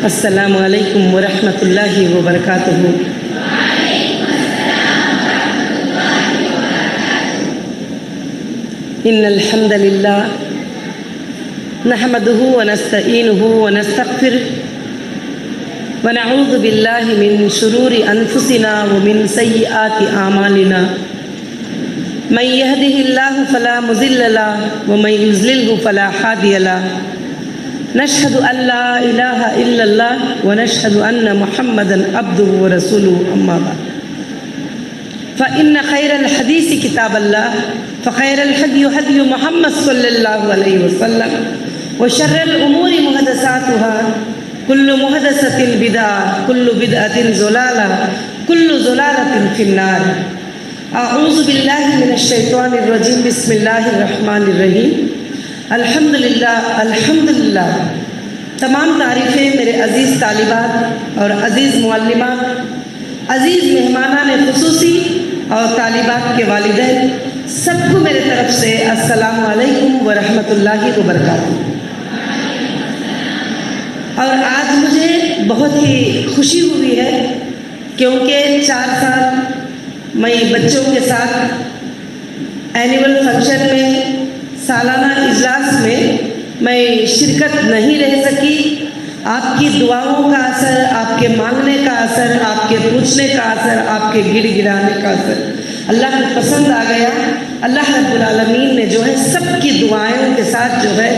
السلام علیکم ورحمۃ اللہ وبرکاتہ۔ ان الحمد للہ نحمده ونستعینه ونستغفره ونعوذ باللہ من شرور انفسنا ومن سیئات اعمالنا، من يهده اللہ فلا مضل له ومن يضلله فلا هادی له، نشهد ان لا الہ الا اللہ ونشهد ان محمدا عبده ورسوله، اما بعد فإن خير الحديث كتاب الله، فخير الهدي هدي محمد صلى الله عليه وسلم، وشر الأمور محدثاتها، كل محدثة بدعة، كل بدعة ضلالة، كل ضلالة في النار۔ أعوذ بالله من الشيطان الرجيم، بسم الله الرحمن الرحيم۔ الحمدللہ الحمدللہ، تمام تعریفیں میرے عزیز طالبات اور عزیز معلمات، عزیز مہمانان خصوصی اور طالبات کے والدین، سب کو میرے طرف سے السلام علیکم ورحمۃ اللہ وبرکاتہ۔ اور آج مجھے بہت ہی خوشی ہوئی ہے کیونکہ 4 سال میں بچوں کے ساتھ اینیول فنکشن میں، سالانہ اجلاس میں شرکت نہیں رہ سکی۔ آپ کی دعاؤں کا اثر، آپ کے مانگنے کا اثر، آپ کے پوچھنے کا اثر، آپ کے گڑ گڑانے کا اثر اللہ کو پسند آ گیا۔ اللہ رب العالمین نے جو ہے سب کی دعائوں کے ساتھ جو ہے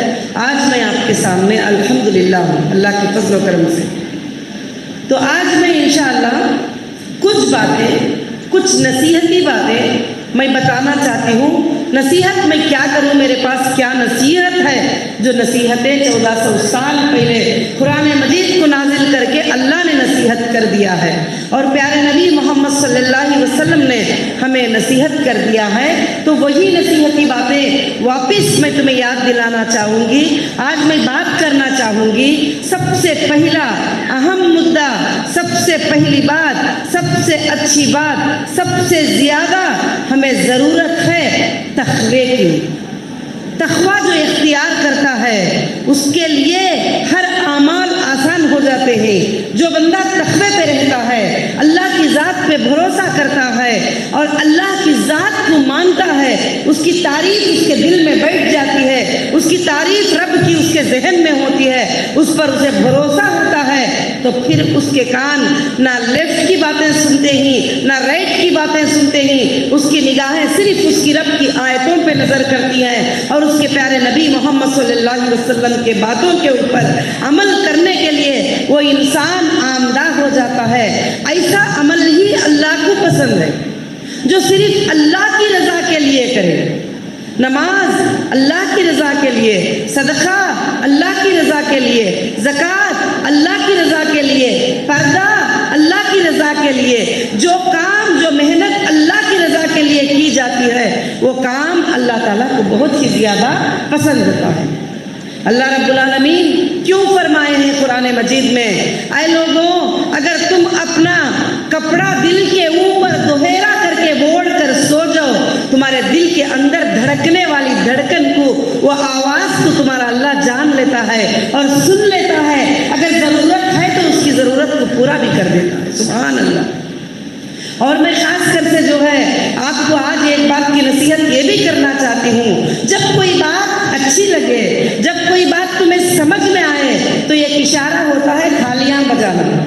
آج میں آپ کے سامنے الحمدللہ ہوں، اللہ کے فضل و کرم سے۔ تو آج میں انشاءاللہ کچھ باتیں، کچھ نصیحتی باتیں میں بتانا چاہتی ہوں۔ نصیحت میں کیا کروں، میرے پاس کیا نصیحت ہے، جو نصیحتیں 1400 سال پہلے قرآن مجید کو نازل کر کے اللہ نے نصیحت کر دیا ہے، اور پیارے نبی محمد صلی اللہ علیہ وسلم نے ہمیں نصیحت کر دیا ہے، تو وہی نصیحتی باتیں واپس میں تمہیں یاد دلانا چاہوں گی۔ آج میں بات کرنا چاہوں گی، سب سے پہلا اہم مدعا، سب سے پہلی بات، سب سے اچھی بات، سب سے زیادہ ہمیں ضرورت ہے تقوی کی۔ تقوی جو اختیار کرتا ہے اس کے لیے ہر اعمال آسان ہو جاتے ہیں۔ جو بندہ تقوی پہ رہتا ہے، اللہ کی ذات پہ بھروسہ کرتا ہے اور اللہ کی ذات کو مانتا ہے، اس کی تعریف اس کے دل میں بیٹھ جاتی ہے، اس کی تعریف رب کی اس کے ذہن میں ہوتی ہے، اس پر اسے بھروسہ ہوتا ہے، تو پھر اس کے کان نہ لیفٹ کی باتیں سنتے ہی، نہ رائٹ کی باتیں سنتے ہی، اس کی نگاہیں صرف اس کی رب کی آیتوں پہ نظر کرتی ہیں اور اس کے پیارے نبی محمد صلی اللہ علیہ وسلم کے باتوں کے اوپر عمل کرنے کے لیے وہ انسان آمدہ ہو جاتا ہے۔ ایسا عمل ہی اللہ کو پسند ہے جو صرف اللہ کی رضا کے لیے کرے۔ نماز اللہ کی رضا کے لیے، صدقہ اللہ کی رضا کے لیے، زکوٰۃ اللہ کی رضا کے لیے، پردہ اللہ کی رضا کے لیے، جو کام، جو محنت اللہ کی رضا کے لیے کی جاتی ہے وہ کام اللہ تعالیٰ کو بہت ہی زیادہ پسند ہوتا ہے۔ اللہ رب العالمین کیوں فرمائے ہیں قرآن مجید میں، اے لوگوں اگر تم اپنا کپڑا دل کے اوپر دوہرا کر کے اوڑھ کر سو جاؤ، تمہارے دل کے اندر دھڑکنے والی دھڑکن کو، وہ آواز کو تمہارا اللہ جان لیتا ہے اور سن لیتا ہے، اگر ضرورت ہے تو اس کی ضرورت کو پورا بھی کر دیتا ہے۔ سبحان اللہ۔ اور میں خاص کر سے جو ہے آپ کو آج ایک بات کی نصیحت یہ بھی کرنا چاہتی ہوں، جب کوئی بات اچھی لگے، جب کوئی بات تمہیں سمجھ میں آئے تو ایک اشارہ ہوتا ہے تھالیاں بجانا۔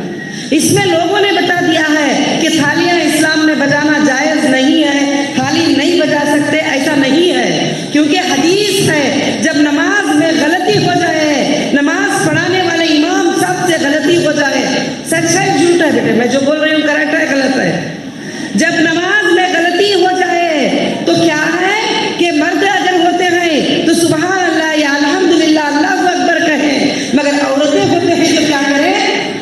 اس میں لوگوں نے بتا دیا ہے کہ تھالیاں اسلام میں بجانا جائز نہیں ہے، تھالی نہیں بجا سکتے، ایسا نہیں ہے، کیونکہ حدیث ہے جب نماز میں غلطی ہو جائے، نماز پڑھانے والے امام صاحب سے غلطی ہو جائے، سچ ہے جھوٹ ہے بیٹے، میں جو بول رہی ہوں کریکٹ ہے غلط ہے، جب نماز میں غلطی ہو جائے تو کیا ہے کہ مرد اگر ہوتے ہیں تو سبحان اللہ یا الحمدللہ اللہ اکبر کہیں، مگر عورتیں ہوتے ہیں تو کیا کریں،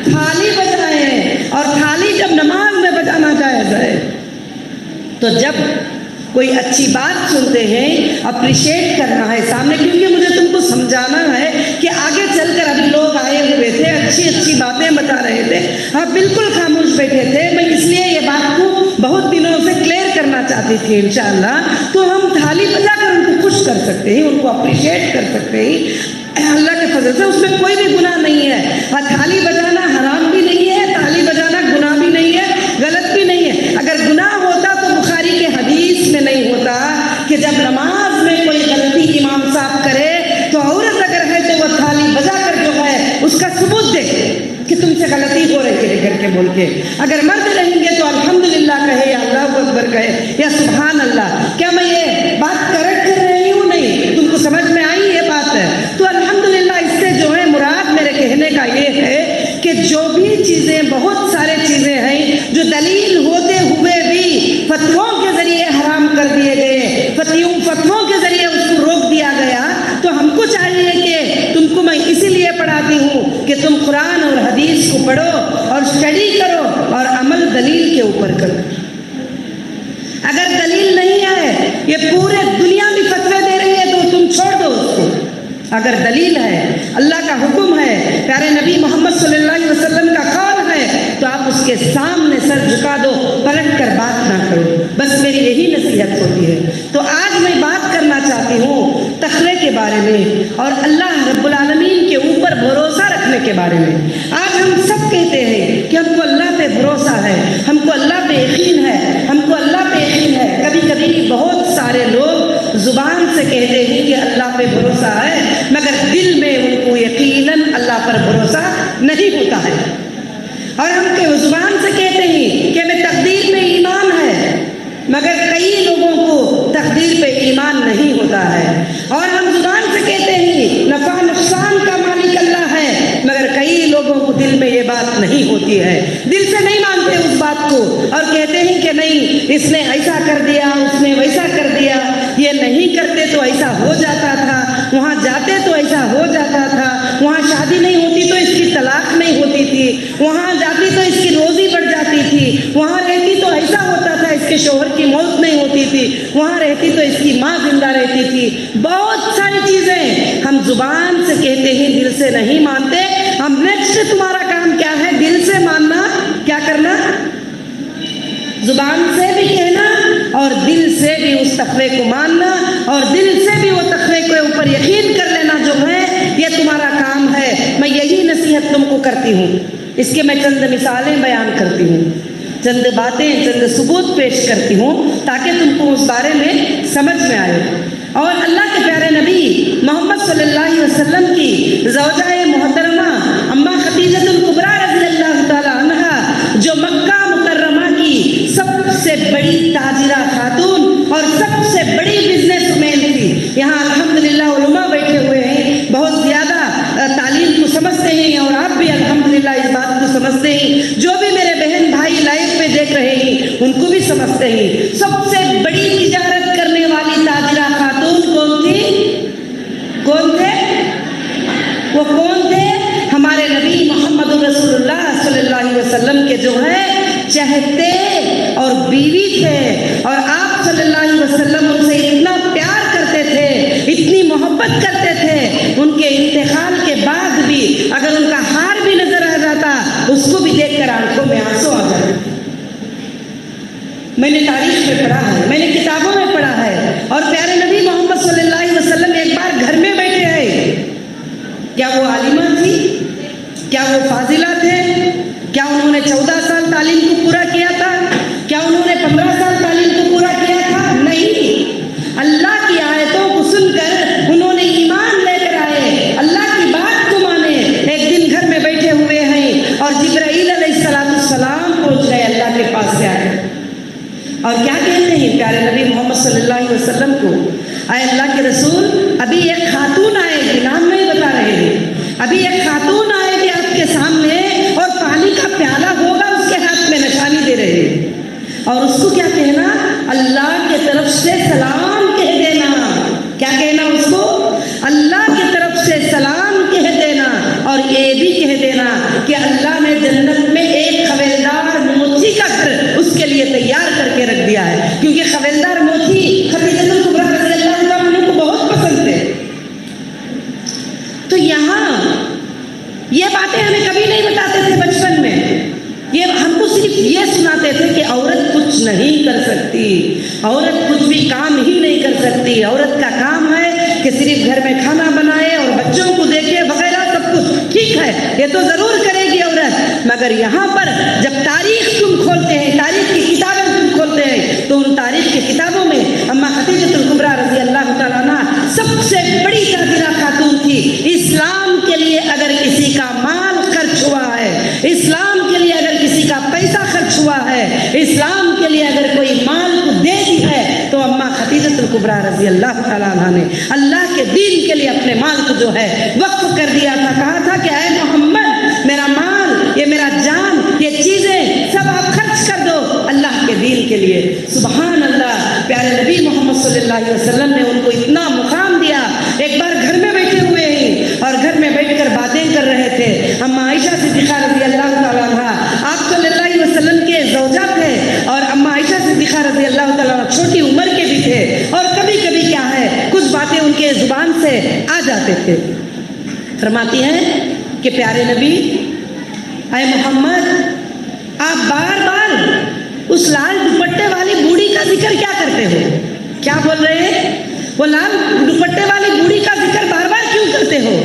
تھالی بجائیں، اور تھالی جب نماز میں بجانا جائز ہے۔ تو جب کوئی اچھی بات سنتے ہیں اپریشیٹ کرنا ہے سامنے، کیونکہ مجھے تم کو سمجھانا ہے کہ آگے چل کر ابھی لوگ آئے ہوئے تھے، اچھی اچھی باتیں بتا رہے تھے، آپ بالکل خاموش بیٹھے تھے، میں اس لیے یہ بات کو بہت دنوں سے کلیئر کرنا چاہتی تھی۔ انشاءاللہ تو ہم تھالی بجا کر ان کو خوش کر سکتے ہیں، ان کو اپریشیٹ کر سکتے ہیں، اللہ کے فضل سے اس میں کوئی بھی گناہ نہیں ہے. اور تھالی بجانا حرام بھی نہیں ہے, تھالی بجانا گناہ بھی نہیں ہے, غلط بھی نہیں ہے. اگر گناہ ہوتا تو بخاری کے حدیث میں نہیں ہوتا کہ جب نماز میں کوئی غلطی امام صاحب کرے تو عورت اگر ہے تو وہ تھالی بجا کر جو ہے اس کا ثبوت دے کہ تم سے غلطی ہو رہی ہے کر کے بول کے. اگر مرد رہیں گے تو الحمدللہ کہے یا اللہ اکبر کہے یا سبحان اللہ. کیا میں یہ بات کریکٹ کر رہی ہوں؟ نہیں, تم کو سمجھ میں آئی یہ بات ہے تو الحمدللہ. اس سے جو ہے مراد میرے کہنے کا یہ ہے کہ جو بھی چیزیں, بہت سارے چیزیں ہیں جو دلیل ہوتے ہوئے بھی فتووں کے ذریعے حرام کر دیے گئے, فتووں کے ذریعے اس کو روک دیا گیا, تو ہم کو چاہیے کہ تم کو میں اسی لیے پڑھاتی ہوں کہ تم قرآن اور حدیث کو پڑھو اور اسٹڈی کرو اور عمل دلیل کے اوپر کرو. اگر دلیل نہیں ہے, یہ پورے دنیا میں فتوے دے رہی ہے تو تم چھوڑ دو اس کو. اگر دلیل ہے, اللہ کا حکم ہے, پیارے نبی محمد صلی اللہ علیہ وسلم کا قول ہے, تو آپ اس کے سامنے سر جھکا دو, پلٹ کر بات نہ کرو. بس میری یہی نصیحت ہوتی ہے. تو آج میں بات کرنا چاہتی ہوں تقوی کے بارے میں اور اللہ رب العالمین کے اوپر بھروسہ رکھنے کے بارے میں. آج ہم سب کہتے ہیں کہ ہم کو اللہ پہ بھروسہ ہے, ہم کو اللہ پہ یقین ہے, ہم کو اللہ پہ یقین ہے. کبھی کبھی بہت سارے لوگ زبان سے کہتے ہیں کہ اللہ پہ بھروسہ ہے, مگر دل میں ان کو یقیناً اللہ پر بھروسہ نہیں ہوتا ہے. اور ہم کے زبان سے کہتے ہیں کہ ہمیں تقدیر میں ایمان ہے, مگر کئی لوگوں کو تقدیر پہ ایمان نہیں ہوتا ہے. اور ہم زبان سے کہتے ہیں نفع نقصان کا مالک اللہ ہے, مگر کئی لوگوں کو دل میں یہ بات نہیں ہوتی ہے, دل سے نہیں مانتے اس بات کو اور کہتے ہیں کہ نہیں اس نے ایسا کر دیا, اس نے ویسا کر دیا, یہ نہیں کرتے تو ایسا ہو جاتا تھا, وہاں جاتے تو ایسا ہو جاتا تھا, وہاں شادی نہیں ہوتی تو اس کی طلاق نہیں ہوتی تھی, وہاں جاتی تو اس کی روزی بڑھ جاتی تھی, وہاں رہتی تو ایسا ہوتا تھا اس کے شوہر کی موت نہیں ہوتی تھی, وہاں رہتی تو اس کی ماں زندہ رہتی تھی. بہت ساری چیزیں ہم زبان سے کہتے ہیں, دل سے نہیں مانتے. ہم نیکسٹ تمہارا کام کیا ہے؟ دل سے ماننا. کیا کرنا؟ زبان سے بھی کہنا اور دل سے بھی اس تقوی کو ماننا اور دل سے بھی وہ تقوی کے اوپر یقین کر لینا جو ہے یہ تمہارا کام ہے. میں یہی نصیحت تم کو کرتی ہوں. اس کے میں چند مثالیں بیان کرتی ہوں, چند باتیں, چند ثبوت پیش کرتی ہوں تاکہ تم کو اس بارے میں سمجھ میں آئے. اور اللہ کے پیارے نبی محمد صلی اللہ علیہ وسلم کی زوجہ محترمہ اماں خدیجہ الکبریٰ رضی اللہ تعالی عنہا جو مکہ مکرمہ کی سب سے بڑی تاجرہ خاتون اور سب سے بڑی بزنس مین تھی. یہاں الحمدللہ علماء بیٹھے ہوئے ہیں, بہت زیادہ تعلیم کو سمجھتے ہیں اور آپ بھی الحمدللہ اس بات کو سمجھتے ہیں. جو بھی میرے بہن بھائی لائف پہ دیکھ رہے ہیں ان کو بھی سمجھتے ہیں. سب سے بڑی تجارت کرنے والی تاجرہ خاتون کون تھی؟ کون تھے وہ؟ کون تھے؟ ہمارے نبی محمد رسول اللہ صلی اللہ علیہ وسلم کے جو ہے چہتے اور بیوی تھے. اور آپ صلی اللہ علیہ وسلم ان سے اتنا پیار کرتے تھے, اتنی محبت کرتے تھے, ان کے انتقال کے بعد بھی اگر ان کا ہار بھی نظر آ جاتا اس کو بھی دیکھ کر آنکھوں میں آنسو آ جاتے. میں نے تاریخ میں پڑھا ہے, میں نے کتابوں میں پڑھا ہے. اور پیارے نبی محمد صلی اللہ علیہ وسلم ایک بار گھر میں بیٹھے ہیں. کیا وہ عالمہ تھی؟ کیا وہ فاضلہ تھے؟ کیا انہوں نے 14 سال تعلیم کو پورا کیا تھا؟ کیا انہوں نے 15 سال تعلیم کو پورا کیا تھا؟ نہیں. اللہ کی آیتوں کو سن کر انہوں نے ایمان لے کر آئے, اللہ کی بات کو مانے. ایک دن گھر میں بیٹھے ہوئے ہیں اور جبرائیل علیہ السلام پہنچ گئے, اللہ کے پاس سے آئے اور کیا کہتے ہیں پیارے نبی محمد صلی اللہ علیہ وسلم کو, اے اللہ کے رسول ابھی ایک خاتون آئے گی, نام نہیں بتا رہے ہیں, ابھی ایک خاتون آئے گی آپ کے سامنے اور پانی کا پیالہ ہوگا اس کے ہاتھ میں, نشانی دے رہے ہیں. اور اس کو کیا کہنا؟ اللہ کی طرف سے سلام کہہ دینا. کیا کہنا اس کو؟ اللہ کی طرف سے سلام کہہ دینا. اور یہ بھی کہہ دینا کہ اللہ نے جنت میں ایک خریدار موتی کا گھر اس کے لیے تیار کر کے رکھ دیا ہے, کیونکہ خریدار موتی خدیجہ الکبریٰ رضی اللہ عنہ کو بہت پسند تھے. تو یہاں یہ باتیں ہمیں کبھی نہیں بتاتے تھے بچپن میں, یہ ہم کو صرف یہ سناتے تھے کہ عورت کچھ نہیں کر سکتی, عورت کچھ بھی کام ہی نہیں کر سکتی, عورت کا کام ہے کہ صرف گھر میں کھانا بنائے اور بچوں کو دیکھے وغیرہ سب کچھ ٹھیک ہے، یہ تو ضرور کرے گی عورت، مگر یہاں پر جب تاریخ تم کھولتے ہیں، تاریخ کی کتابیں تم کھولتے ہیں، تو ان تاریخ کی کتابوں میں اماں خدیجہ الکبریٰ رضی اللہ تعالیٰ عنہ سب سے بڑی تاجرہ خاتون تھی۔ اسلام کے لیے اگر کسی کا مال خرچ ہوا ہے، اسلام کے لیے اگر کسی کا پیسہ خرچ ہوا ہے، اسلام کے لیے اگر کوئی مال کو دے دی ہے، تو اماں خدیجہ الکبریٰ رضی اللہ تعالیٰ عنہ نے اللہ کے دین کے لیے اپنے مال کو جو ہے وقف کر دیا تھا۔ کہا تھا کہ اے محمد، میرا مال، یہ میرا جان، یہ چیزیں سب آپ خرچ کر دو اللہ کے دین کے لیے۔ سبحان اللہ، پیارے نبی محمد صلی اللہ علیہ وسلم نے ان کو اتنا مقام دیا۔ ایک بار گھر میں بیٹھے ہوئے ہیں اور گھر میں بیٹھ کر باتیں کر رہے تھے، اماں عائشہ صدیقہ رضی اللہ تعالیٰ عنہ آپ صلی اللہ علیہ وسلم کے زوجہ تھے، اور اماں عائشہ صدیقہ رضی اللہ تعالیٰ عنہ چھوٹی عمر کے بھی تھے، اور کبھی کبھی کیا ہے کچھ باتیں ان کے زبان سے آ جاتے تھے۔ فرماتی ہیں کہ پیارے نبی، اے محمد، آپ بار بار اس لال دوپٹے والی بوڑھی کا ذکر کیا کرتے ہو؟ کیا بول رہے ہیں؟ وہ لال دوپٹے والی بوڑھی کا ذکر بار بار کیوں کرتے ہو؟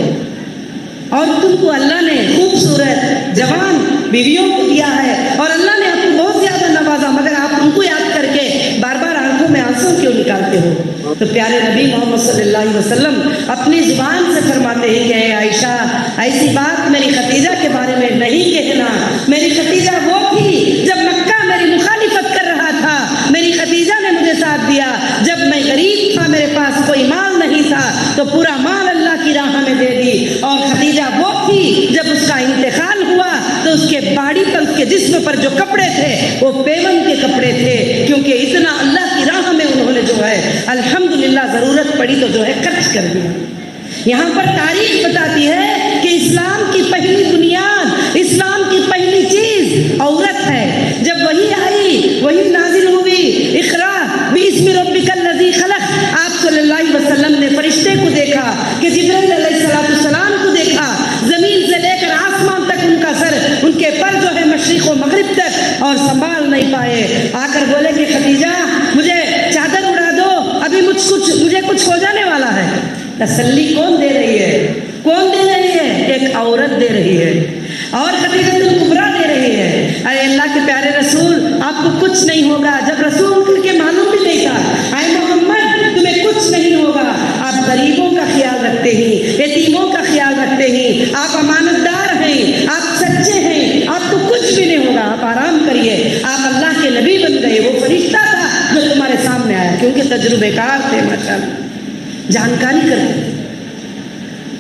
اور تم کو اللہ نے خوبصورت جوان بیویوں کو دیا ہے، اور اللہ نے آپ کو بہت زیادہ نوازا، مگر آپ ان کو یاد کر کے بار بار آنکھوں میں آنسو کیوں نکالتے ہو؟ تو پیارے نبی محمد صلی اللہ علیہ وسلم اپنی زبان سے فرماتے ہیں کہ اے عائشہ، ایسی بات میری ختیجہ کے بارے میں نہیں کہنا۔ میری ختیجہ وہ تھی جب مکہ میری مخالفت کر رہا تھا، میری ختیجہ نے مجھے ساتھ دیا۔ جب میں غریب تھا، میرے پاس کوئی مال نہیں تھا، تو پورا مال اللہ کی راہ میں دے دی۔ اور ختیجہ وہ تھی جب اس کا انتقال ہوا تو اس کے باڑی پر، اس کے جسم پر جو کپڑے تھے وہ پیون کے کپڑے تھے، کیونکہ اتنا اللہ کی راہ میں انہوں نے جو ہے الحمدللہ ضرورت پڑی تو جو ہے خرچ کر دیا۔ یہاں پر تاریخ بتاتی ہے کہ اسلام کی پہلی بنیاد، اسلام کی پہلی چیز عورت ہے۔ جب وہی آئی، وہی نازل ہوئی، اقرا باسم ربک الذی خلق، آپ صلی اللہ علیہ وسلم نے فرشتے کو دیکھا کہ جبرائیل علیہ السلام کو دیکھا، زمین سے لے کر آسمان تک ان کا سر، ان کے پر جو ہے مشرق و مغرب تک، اور سنبھال نہیں پائے۔ آ کر بولے کہ ختیجہ، مجھے چادر اڑا دو، ابھی مجھے کچھ ہو جانے والا ہے۔ تسلی کون دے رہی ہے؟ کون دے رہی ہے؟ ایک عورت دے رہی ہے، اور ختیجہ الکبریٰ دے رہی ہے۔ اے اللہ کے پیارے رسول، آپ کو کچھ نہیں ہوگا۔ جب رسول کے معلوم بھی نہیں تھا، اے محمد تمہیں کچھ نہیں ہوگا، آپ غریبوں کا خیال رکھتے ہیں، یتیموں کا خیال رکھتے ہیں، آپ امانت دار ہیں، آپ سچے ہیں، آپ کو کچھ بھی نہیں ہوگا، آپ آرام کریے۔ آپ اللہ کے نبی بن گئے۔ وہ فرشتہ تھا جو تمہارے سامنے آیا، کیونکہ تجربے کار تھے، ماشاءاللہ جانکاری کرتے۔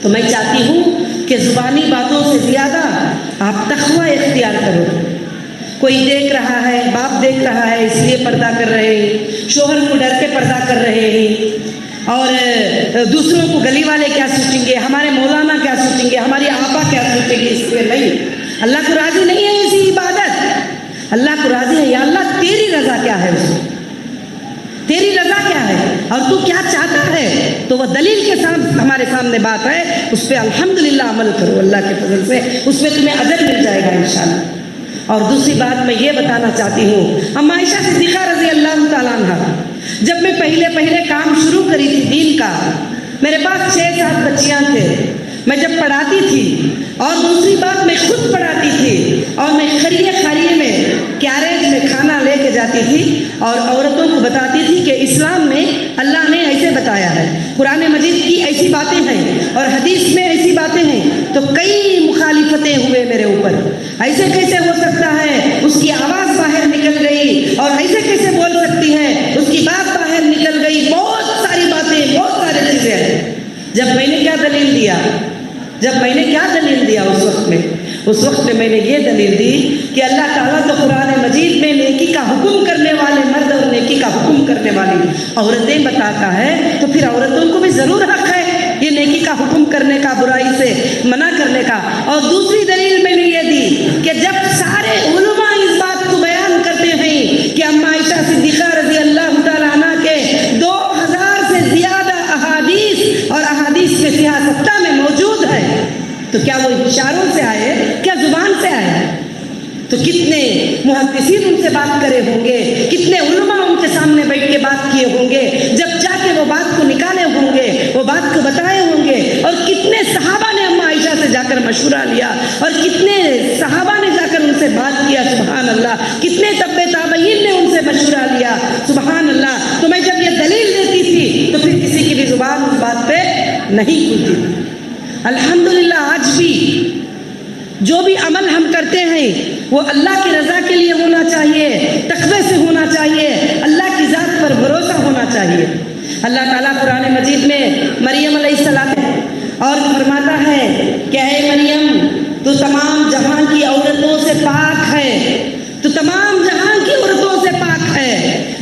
تو میں چاہتی ہوں کہ زبانی باتوں سے زیادہ آپ تقوی اختیار کرو۔ کوئی دیکھ رہا ہے، باپ دیکھ رہا ہے اس لیے پردہ کر رہے ہیں، شوہر کو ڈر کے پردہ کر رہے ہیں، اور دوسروں کو گلی والے کیا سوچیں گے، ہمارے مولانا کیا سوچیں گے، ہماری آپا کیا سوچیں گے، اس لیے نہیں۔ اللہ کو راضی نہیں ہے ایسی عبادت۔ اللہ کو راضی ہے، یا اللہ تیری رضا کیا ہے، اس میں تیری رضا کیا ہے اور تو کیا چاہتا ہے، تو وہ دلیل کے ساتھ ہمارے سامنے بات ہے، اس پہ الحمدللہ عمل کرو، اللہ کے فضل سے اس میں تمہیں اجر مل جائے گا انشاءاللہ۔ اور دوسری بات میں یہ بتانا چاہتی ہوں، اماں عائشہ صدیقہ رضی اللہ تعالیٰ عنہ، جب میں پہلے کام شروع کری تھی دین کا، میرے پاس 6-7 بچیاں تھے، میں جب پڑھاتی تھی، اور دوسری بات میں خود پڑھاتی تھی، اور میں خریے میں کیریج میں کھانا لے کے جاتی تھی، اور عورتوں کو بتاتی تھی کہ اسلام میں اللہ نے ایسے بتایا ہے، قرآن مجید کی ایسی باتیں ہیں، اور حدیث میں ایسی باتیں ہیں۔ تو کئی مخالفتیں ہوئے میرے اوپر، ایسے کیسے ہو سکتا ہے، اس کی آواز باہر نکل گئی، اور ایسے کیسے بول سکتی ہے، اس کی بات باہر نکل گئی، بہت ساری باتیں، بہت ساری چیزیں ہیں۔ جب میں نے کیا دلیل دیا اس وقت میں نے یہ دلیل دی کہ اللہ تعالیٰ تو قرآن مجید میں نیکی کا حکم کرنے والے مرد اور نیکی کا حکم کرنے والی عورتیں بتاتا ہے، تو پھر عورتوں کو بھی ضرور حق ہے یہ نیکی کا حکم کرنے کا، برائی سے منع کرنے کا۔ اور دوسری دلیل میں نے یہ دی کہ جب سارے علماء اس بات کو بیان کرتے ہیں کہ اماں عائشہ صدیقہ رضی اللہ تعالیٰ عنہ کے 2000 سے زیادہ احادیث اور احادیث میں صحیح ستہ میں موجود ہے، تو کیا وہ اشاروں سے آئے، کیا زبان سے آئے؟ تو کتنے محدثین ان سے بات کرے ہوں گے، کتنے علماء ان کے سامنے بیٹھ کے بات کیے ہوں گے، جب جا کے وہ بات کو نکالے ہوں گے، وہ بات کو بتائے ہوں گے، اور کتنے مشورہ لیا، اور کتنے صحابہ نے جا کر ان سے بات کیا، سبحان اللہ، کتنے تبع تابعین نے ان سے مشورہ لیا، سبحان اللہ. تو میں جب یہ دلیل دیتی تھی تو پھر کسی کی بھی زبان اس بات پہ نہیں کھلتی تھی. الحمدللہ آج بھی جو بھی عمل ہم کرتے ہیں وہ اللہ کی رضا کے لیے ہونا چاہیے، تقوی سے ہونا چاہیے، اللہ کی ذات پر بھروسہ ہونا چاہیے. اللہ تعالیٰ قرآن مجید میں مریم علیہ السلام اور فرماتا ہے کہ اے مریم تو تمام جہاں کی عورتوں سے پاک ہے، تو تمام جہاں کی عورتوں سے پاک ہے.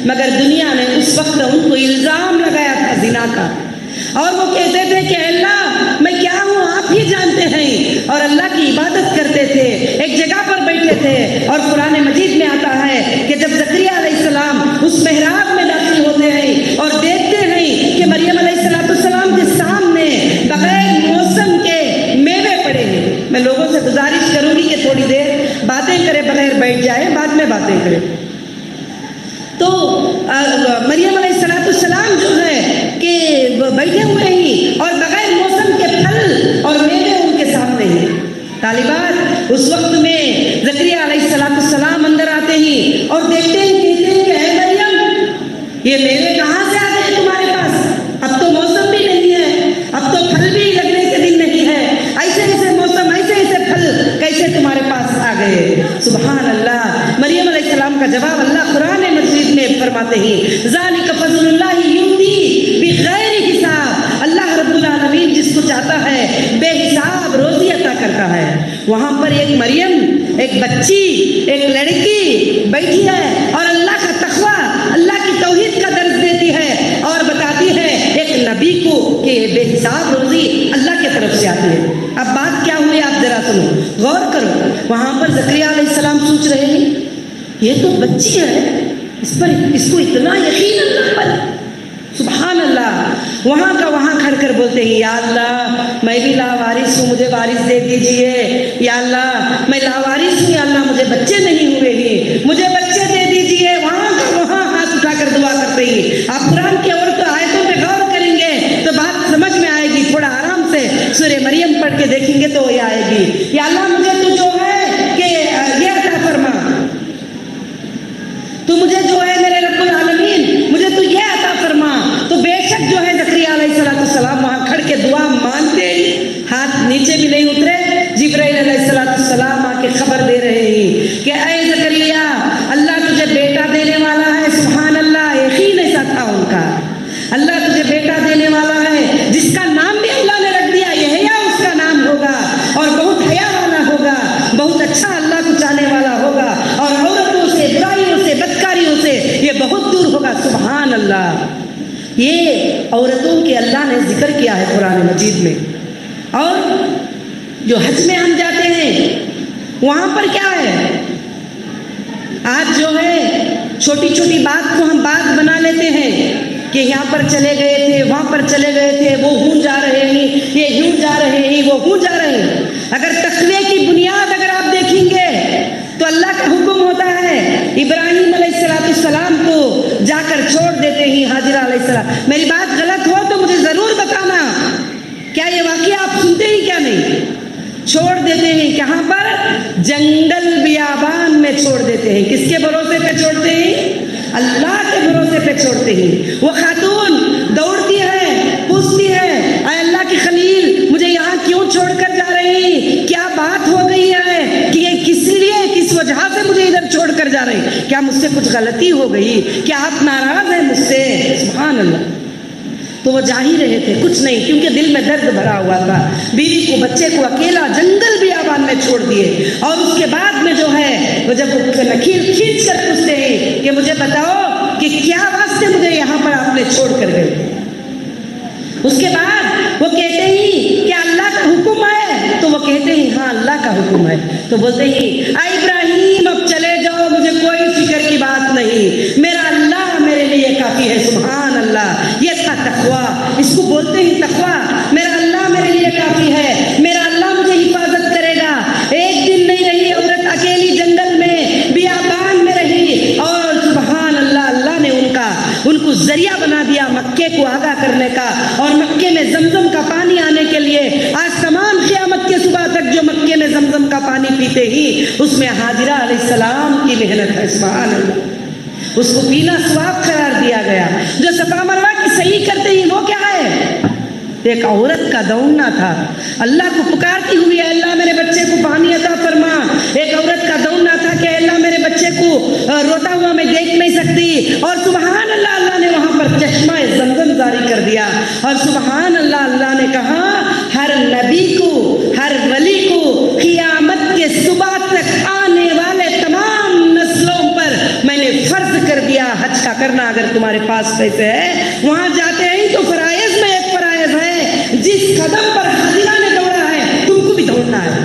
مگر دنیا نے اس وقت ان کو الزام لگایا تھا زنا کا، اور وہ کہتے تھے کہ اللہ میں کیا ہوں آپ ہی جانتے ہیں، اور اللہ کی عبادت کرتے تھے، ایک جگہ پر بیٹھے تھے. اور قرآن مجید میں آتا ہے کہ جب زکریا علیہ السلام اس محراب میں داخل ہوتے ہیں اور دیکھتے ہیں کہ مریم علیہ السلام کے سامنے بغیر موسم کے میوے پڑے ہیں. میں لوگوں سے گزارش کروں گی کہ تھوڑی دیر باتیں کرے بغیر بیٹھ جائے، بعد میں باتیں کرے. تو مریم علیہ السلام جو ہے کہ بیٹھے ہوئے ہیں اور بغیر موسم کے پھل اور میوے ان کے سامنے ہیں. طالبات اس وقت میں زکریا علیہ السلام اندر آتے ہیں اور دیکھتے ہیں، کہتے ہیں کہ اے مریم یہ میوے کہاں سے آ گئے تمہارے پاس؟ اب تو موسم بھی نہیں ہے، اب تو پھل بھی لگنے کے دن نہیں ہے، ایسے ایسے موسم ایسے ایسے پھل کیسے تمہارے پاس آ گئے؟ سبحان اللہ. مریم علیہ السلام کا جواب اللہ قرآن مجید میں فرماتے ہیں ذالک فضل اللہ یؤتی بغیر حساب. اللہ رب العالمین جس کو چاہتا ہے بے حساب روزی عطا کرتا ہے. وہاں پر ایک مریم، ایک بچی، ایک لڑکی بیٹھی ہے اور اللہ کا تقویٰ، اللہ کی توحید کا درس دیتی ہے اور بتاتی ہے ایک نبی کو کہ بے حساب روزی اللہ کی طرف سے آتی ہے. اب بات کیا ہوئی آپ ذرا سنو، غور کرو. وہاں پر زکریا علیہ السلام سوچ رہے ہیں یہ تو بچی ہے، اس کو اتنا یقین اللہ پر، سبحان اللہ. وہاں کا وہاں کھڑ کر بولتے ہیں یا اللہ میں بھی لاوارث ہوں، مجھے وارث دے دیجئے. یا اللہ میں لاوارث ہوں، یا اللہ مجھے بچے نہیں ہوئے ہیں، مجھے بچے دے دیجئے. وہاں کا وہاں ہاتھ اٹھا کر دعا کرتے ہیں. آپ قرآن کی اور تو آیتوں پہ غور کریں گے تو بات سمجھ میں آئے گی. تھوڑا آرام سے سورہ مریم پڑھ کے دیکھیں گے تو یہ آئے گی. یا اللہ مجھے تو جو ہے کہ یہ عطا فرما، تو مجھے جو ہے میرے رب العالمین مجھے تو یہ عطا فرما. تو بے شک جو ہے زکریا علیہ السلام وہاں کھڑ کے دعا مانتے ہی ہاتھ نیچے بھی نہیں اترے. جبرائیل علیہ السلام آ کے خبر دے رہے ہیں کہ اے زکریا اللہ تجھے بیٹا دینے والا ہے. سبحان اللہ، یقین ایسا تھا ان کا، اللہ تجھے بیٹا دینے والا ہے جس کا نام بھی اللہ نے رکھ دیا یحییٰ اس کا نام ہوگا، اور بہت حیا والا ہوگا، بہت اچھا اللہ کو چاہنے والا ہوگا، اور عورتوں سے، برائیوں سے، بدکاریوں سے یہ بہت دور ہوگا. سبحان اللہ. یہ عورتوں کے اللہ نے ذکر کیا ہے قرآن مجید میں. اور جو حج میں ہم جاتے ہیں وہاں پر کیا ہے، آج جو ہے چھوٹی چھوٹی بات کو ہم بات بنا لیتے ہیں کہ یہاں پر چلے گئے تھے، وہاں پر چلے گئے تھے، وہ ہوں جا رہے ہیں، یہ یوں جا رہے ہیں، وہ ہوں جا رہے ہیں. اگر تقوی کی بنیاد اگر آپ دیکھیں گے تو اللہ کا حکم ہوتا ہے ابراہیم علیہ السلام کو جا کر چھوڑ دیتے ہیں حاجرہ علیہ السلام. میری بات غلط ہو تو مجھے ضرور بتانا، کیا یہ واقعہ آپ سنتے ہی کیا نہیں؟ چھوڑ دیتے ہیں کہاں پر؟ جنگل بیابان میں چھوڑ دیتے ہیں. کس کے بھروسے پہ چھوڑتے ہیں؟ اللہ کے بھروسے پہ چھوڑتے ہیں. وہ خاتون دوڑتی ہے، پوچھتی ہے اے اللہ کی خلیل مجھے یہاں کیوں چھوڑ کر جا رہی ہیں؟ کیا بات ہو گئی ہے کہ یہ کس لیے، کس وجہ سے مجھے ادھر چھوڑ کر جا رہے ہیں؟ کیا مجھ سے کچھ غلطی ہو گئی؟ کیا آپ ناراض ہیں مجھ سے؟ سبحان اللہ. تو وہ جا ہی رہے تھے، کچھ نہیں، کیونکہ دل میں درد بھرا ہوا تھا. بیوی کو، بچے کو اکیلا جنگل بیابان میں چھوڑ دیے. اور اس کے بعد میں جو ہے وہ جب نکیل کھینچ کر پوچھتے ہیں کہ مجھے بتاؤ کہ کیا واسطے مجھے یہاں پر آپ نے چھوڑ کر گئے؟ اس کے بعد وہ کہتے ہیں کہ اللہ کا حکم ہے، تو وہ کہتے ہیں ہاں اللہ کا حکم ہے. تو بولتے ہیں اے ابراہیم اب چلے جاؤ، مجھے کوئی فکر کی بات نہیں، میرا اللہ میرے لیے کافی ہے. سبحان اللہ. یہ تھا تقویٰ، اس کو بولتے ہیں تقویٰ. میرا اللہ میرے لیے کافی ہے، میرا اللہ مجھے حفاظت کرے گا. ایک دن نہیں رہی عورت اکیلی جنگل میں بیابان میں رہی، اور سبحان اللہ اللہ نے ان کو ذریعہ بنا دیا مکے کو آگاہ کرنے کا. اور مکے میں زمزم کا پانی آنے کے لیے آج تمام قیامت کے صبح تک جو پانی پیتے ہی اس میں حاجرہ علیہ السلام کی محنت ہے، سبحان اللہ، اس کو پینا ثواب قرار دیا گیا۔ جو صفا مروہ کی صحیح کرتے ہی وہ کیا ہے؟ ایک عورت کا دوڑنا تھا، اللہ کو پکارتی ہوئی اے اللہ میرے بچے کو پانی عطا فرما۔ ایک عورت کا دوڑنا تھا کہ اے اللہ میرے بچے کو روتا ہوا میں دیکھ نہیں سکتی، اور سبحان اللہ اللہ نے وہاں پر چشمہ زمزم جاری کر دیا، اور سبحان اللہ اللہ نے کہا ہر نبی کو، ہر ولی کو قیامت کے صبح تک آنے والے تمام نسلوں پر میں نے فرض کر دیا حج کا کرنا۔ اگر تمہارے پاس پیسے ہے وہاں جاتے ہیں تو فرائض میں ایک فرائض ہے، جس قدم پر حاجرہ نے دوڑا ہے تم کو بھی دوڑنا ہے۔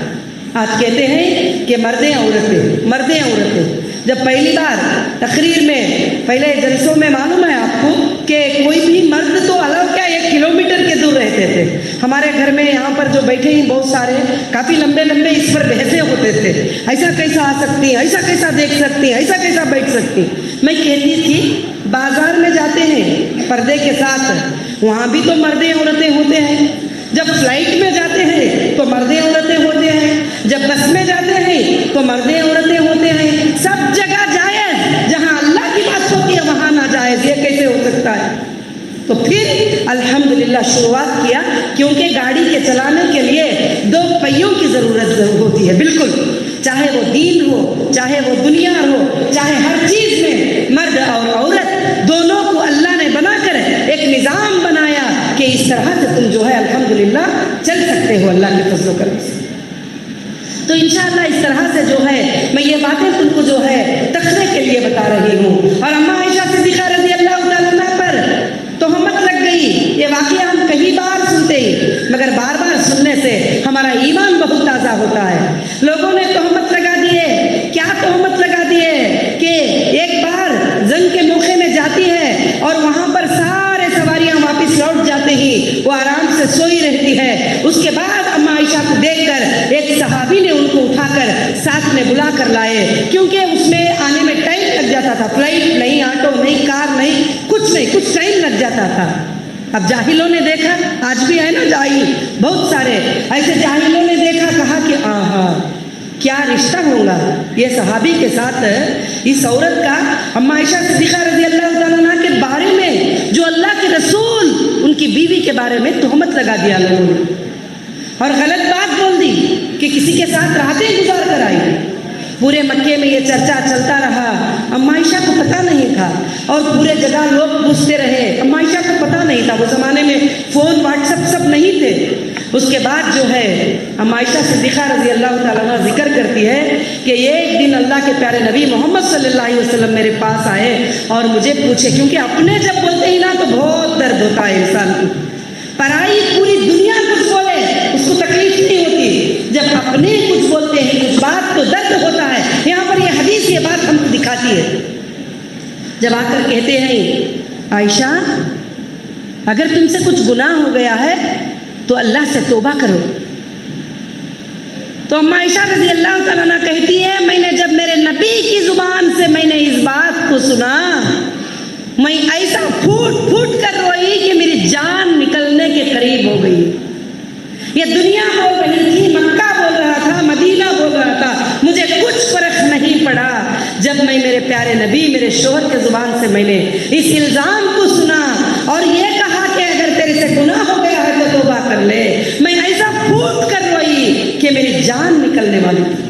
آج کہتے ہیں کہ مردیں عورتیں، جب پہلی بار تقریر میں پہلے جلسوں میں معلوم ہے آپ کو کہ کوئی بھی مرد تو الاؤ کیا 1 کلومیٹر کے دور رہتے تھے۔ ہمارے گھر میں یہاں پر جو بیٹھے ہیں بہت سارے کافی لمبے اس پر بحثیں ہوتے تھے، ایسا کیسا آ سکتی ہیں، ایسا کیسا دیکھ سکتی ہیں، ایسا کیسا بیٹھ سکتی۔ میں کہتی تھی بازار میں جاتے ہیں پردے کے ساتھ، وہاں بھی تو مردیں عورتیں ہوتے ہیں، جب فلائٹ میں جاتے ہیں تو مردیں عورتیں ہوتے ہیں، جب بس میں جاتے ہیں تو مردیں عورتیں ہوتے ہیں، سب جگہ جائز، جہاں اللہ کی بات ہوتی ہے وہاں ناجائز، یہ کیسے ہو سکتا ہے؟ تو پھر الحمدللہ شروعات کیا، کیونکہ گاڑی کے چلانے کے لیے 2 پہیوں کی ضرورت ہوتی ہے، بالکل، چاہے وہ دین ہو، چاہے وہ دنیا ہو، چاہے ہر چیز میں مرد اور عورت دونوں کو اللہ نے بنا کر ایک نظام بنایا کہ اس طرح سے تم جو ہے الحمدللہ چل سکتے ہو اللہ کے فضل و کرم سے۔ تو انشاءاللہ اس طرح سے جو ہے میں یہ باتیں تم کو جو ہے تخرے کے لیے بتا رہی ہوں۔ اور اماں عائشہ صدیقہ رضی اللہ تعالیٰ عنہ پر تہمت لگ گئی، یہ واقعہ ہم کئی بار سنتے ہیں، مگر بار بار سننے سے ہمارا ایمان بہت تازہ ہوتا ہے۔ لوگوں نے تہمت لگا دیے، کیا تہمت لگا دیے کہ ایک بار جنگ کے موقع میں جاتی ہے اور وہاں پر سارے سواریاں واپس لوٹ جاتے ہی وہ آرام سے سوئی رہتی ہے۔ اس کے بعد اماں عائشہ کو دیکھ کر ایک صحابی نے ان کو اٹھا کر ساتھ میں بلا کر لائے، کیونکہ اس میں آنے میں ٹائم لگ جاتا تھا، فلائٹ نہیں، آٹو نہیں، کار نہیں، کچھ ٹائم لگ جاتا تھا۔ اب جاہلوں نے دیکھا، آج بھی ہے نا جاہل بہت سارے ایسے، جاہلوں نے دیکھا، کہا کہ آہا کیا رشتہ ہوگا یہ صحابی کے ساتھ اس عورت کا۔ اماں عائشہ صدیقہ رضی اللہ تعالیٰ عنہ کے بارے میں جو اللہ کے رسول ان کی بیوی کے بارے میں تہمت لگا دیا لوگوں نے، اور غلط بات بول دی کہ کسی کے ساتھ راتیں گزار کر آئی۔ پورے مکے میں یہ چرچا چلتا رہا، اماں عائشہ کو پتہ نہیں تھا، اور پورے جگہ لوگ پوچھتے رہے، اماں عائشہ کو پتہ نہیں تھا، وہ زمانے میں فون واٹس ایپ سب نہیں تھے۔ اس کے بعد جو ہے اماں عائشہ صدیقہ رضی اللہ تعالیٰ عنہ ذکر کرتی ہے کہ ایک دن اللہ کے پیارے نبی محمد صلی اللہ علیہ وسلم میرے پاس آئے اور مجھے پوچھے، کیونکہ اپنے جب بولتے ہی نا تو بہت درد ہوتا ہے انسان کو، پرائی پوری دنیا کچھ بولے اس کو تکلیف نہیں ہوتی، جب اپنے کچھ بولتے ہیں کچھ بات تو درد ہوتا ہے۔ یہاں پر یہ حدیث یہ بات ہم کو دکھاتی ہے، جب آ کر کہتے ہیں عائشہ اگر تم سے کچھ گناہ ہو گیا ہے تو اللہ سے توبہ کرو۔ تو اماں عائشہ رضی اللہ تعالیٰ عنہ کہتی ہے میں نے جب میرے نبی کی زبان سے میں نے اس بات کو سنا، میں ایسا پھوٹ پھوٹ کر روئی کہ میری جان نکلنے کے قریب ہو گئی۔ یہ دنیا بول رہی تھی، مکہ بول رہا تھا، مدینہ بول رہا تھا، مجھے کچھ فرق نہیں پڑا جب میں میرے پیارے نبی میرے شوہر کے زبان سے میں نے اس الزام کو سنا اور یہ کہا کہ اگر تیرے سے گناہ ہو گیا ہے تو توبہ کر لے، میں ایسا پھوٹ کر روئی کہ میری جان نکلنے والی تھی۔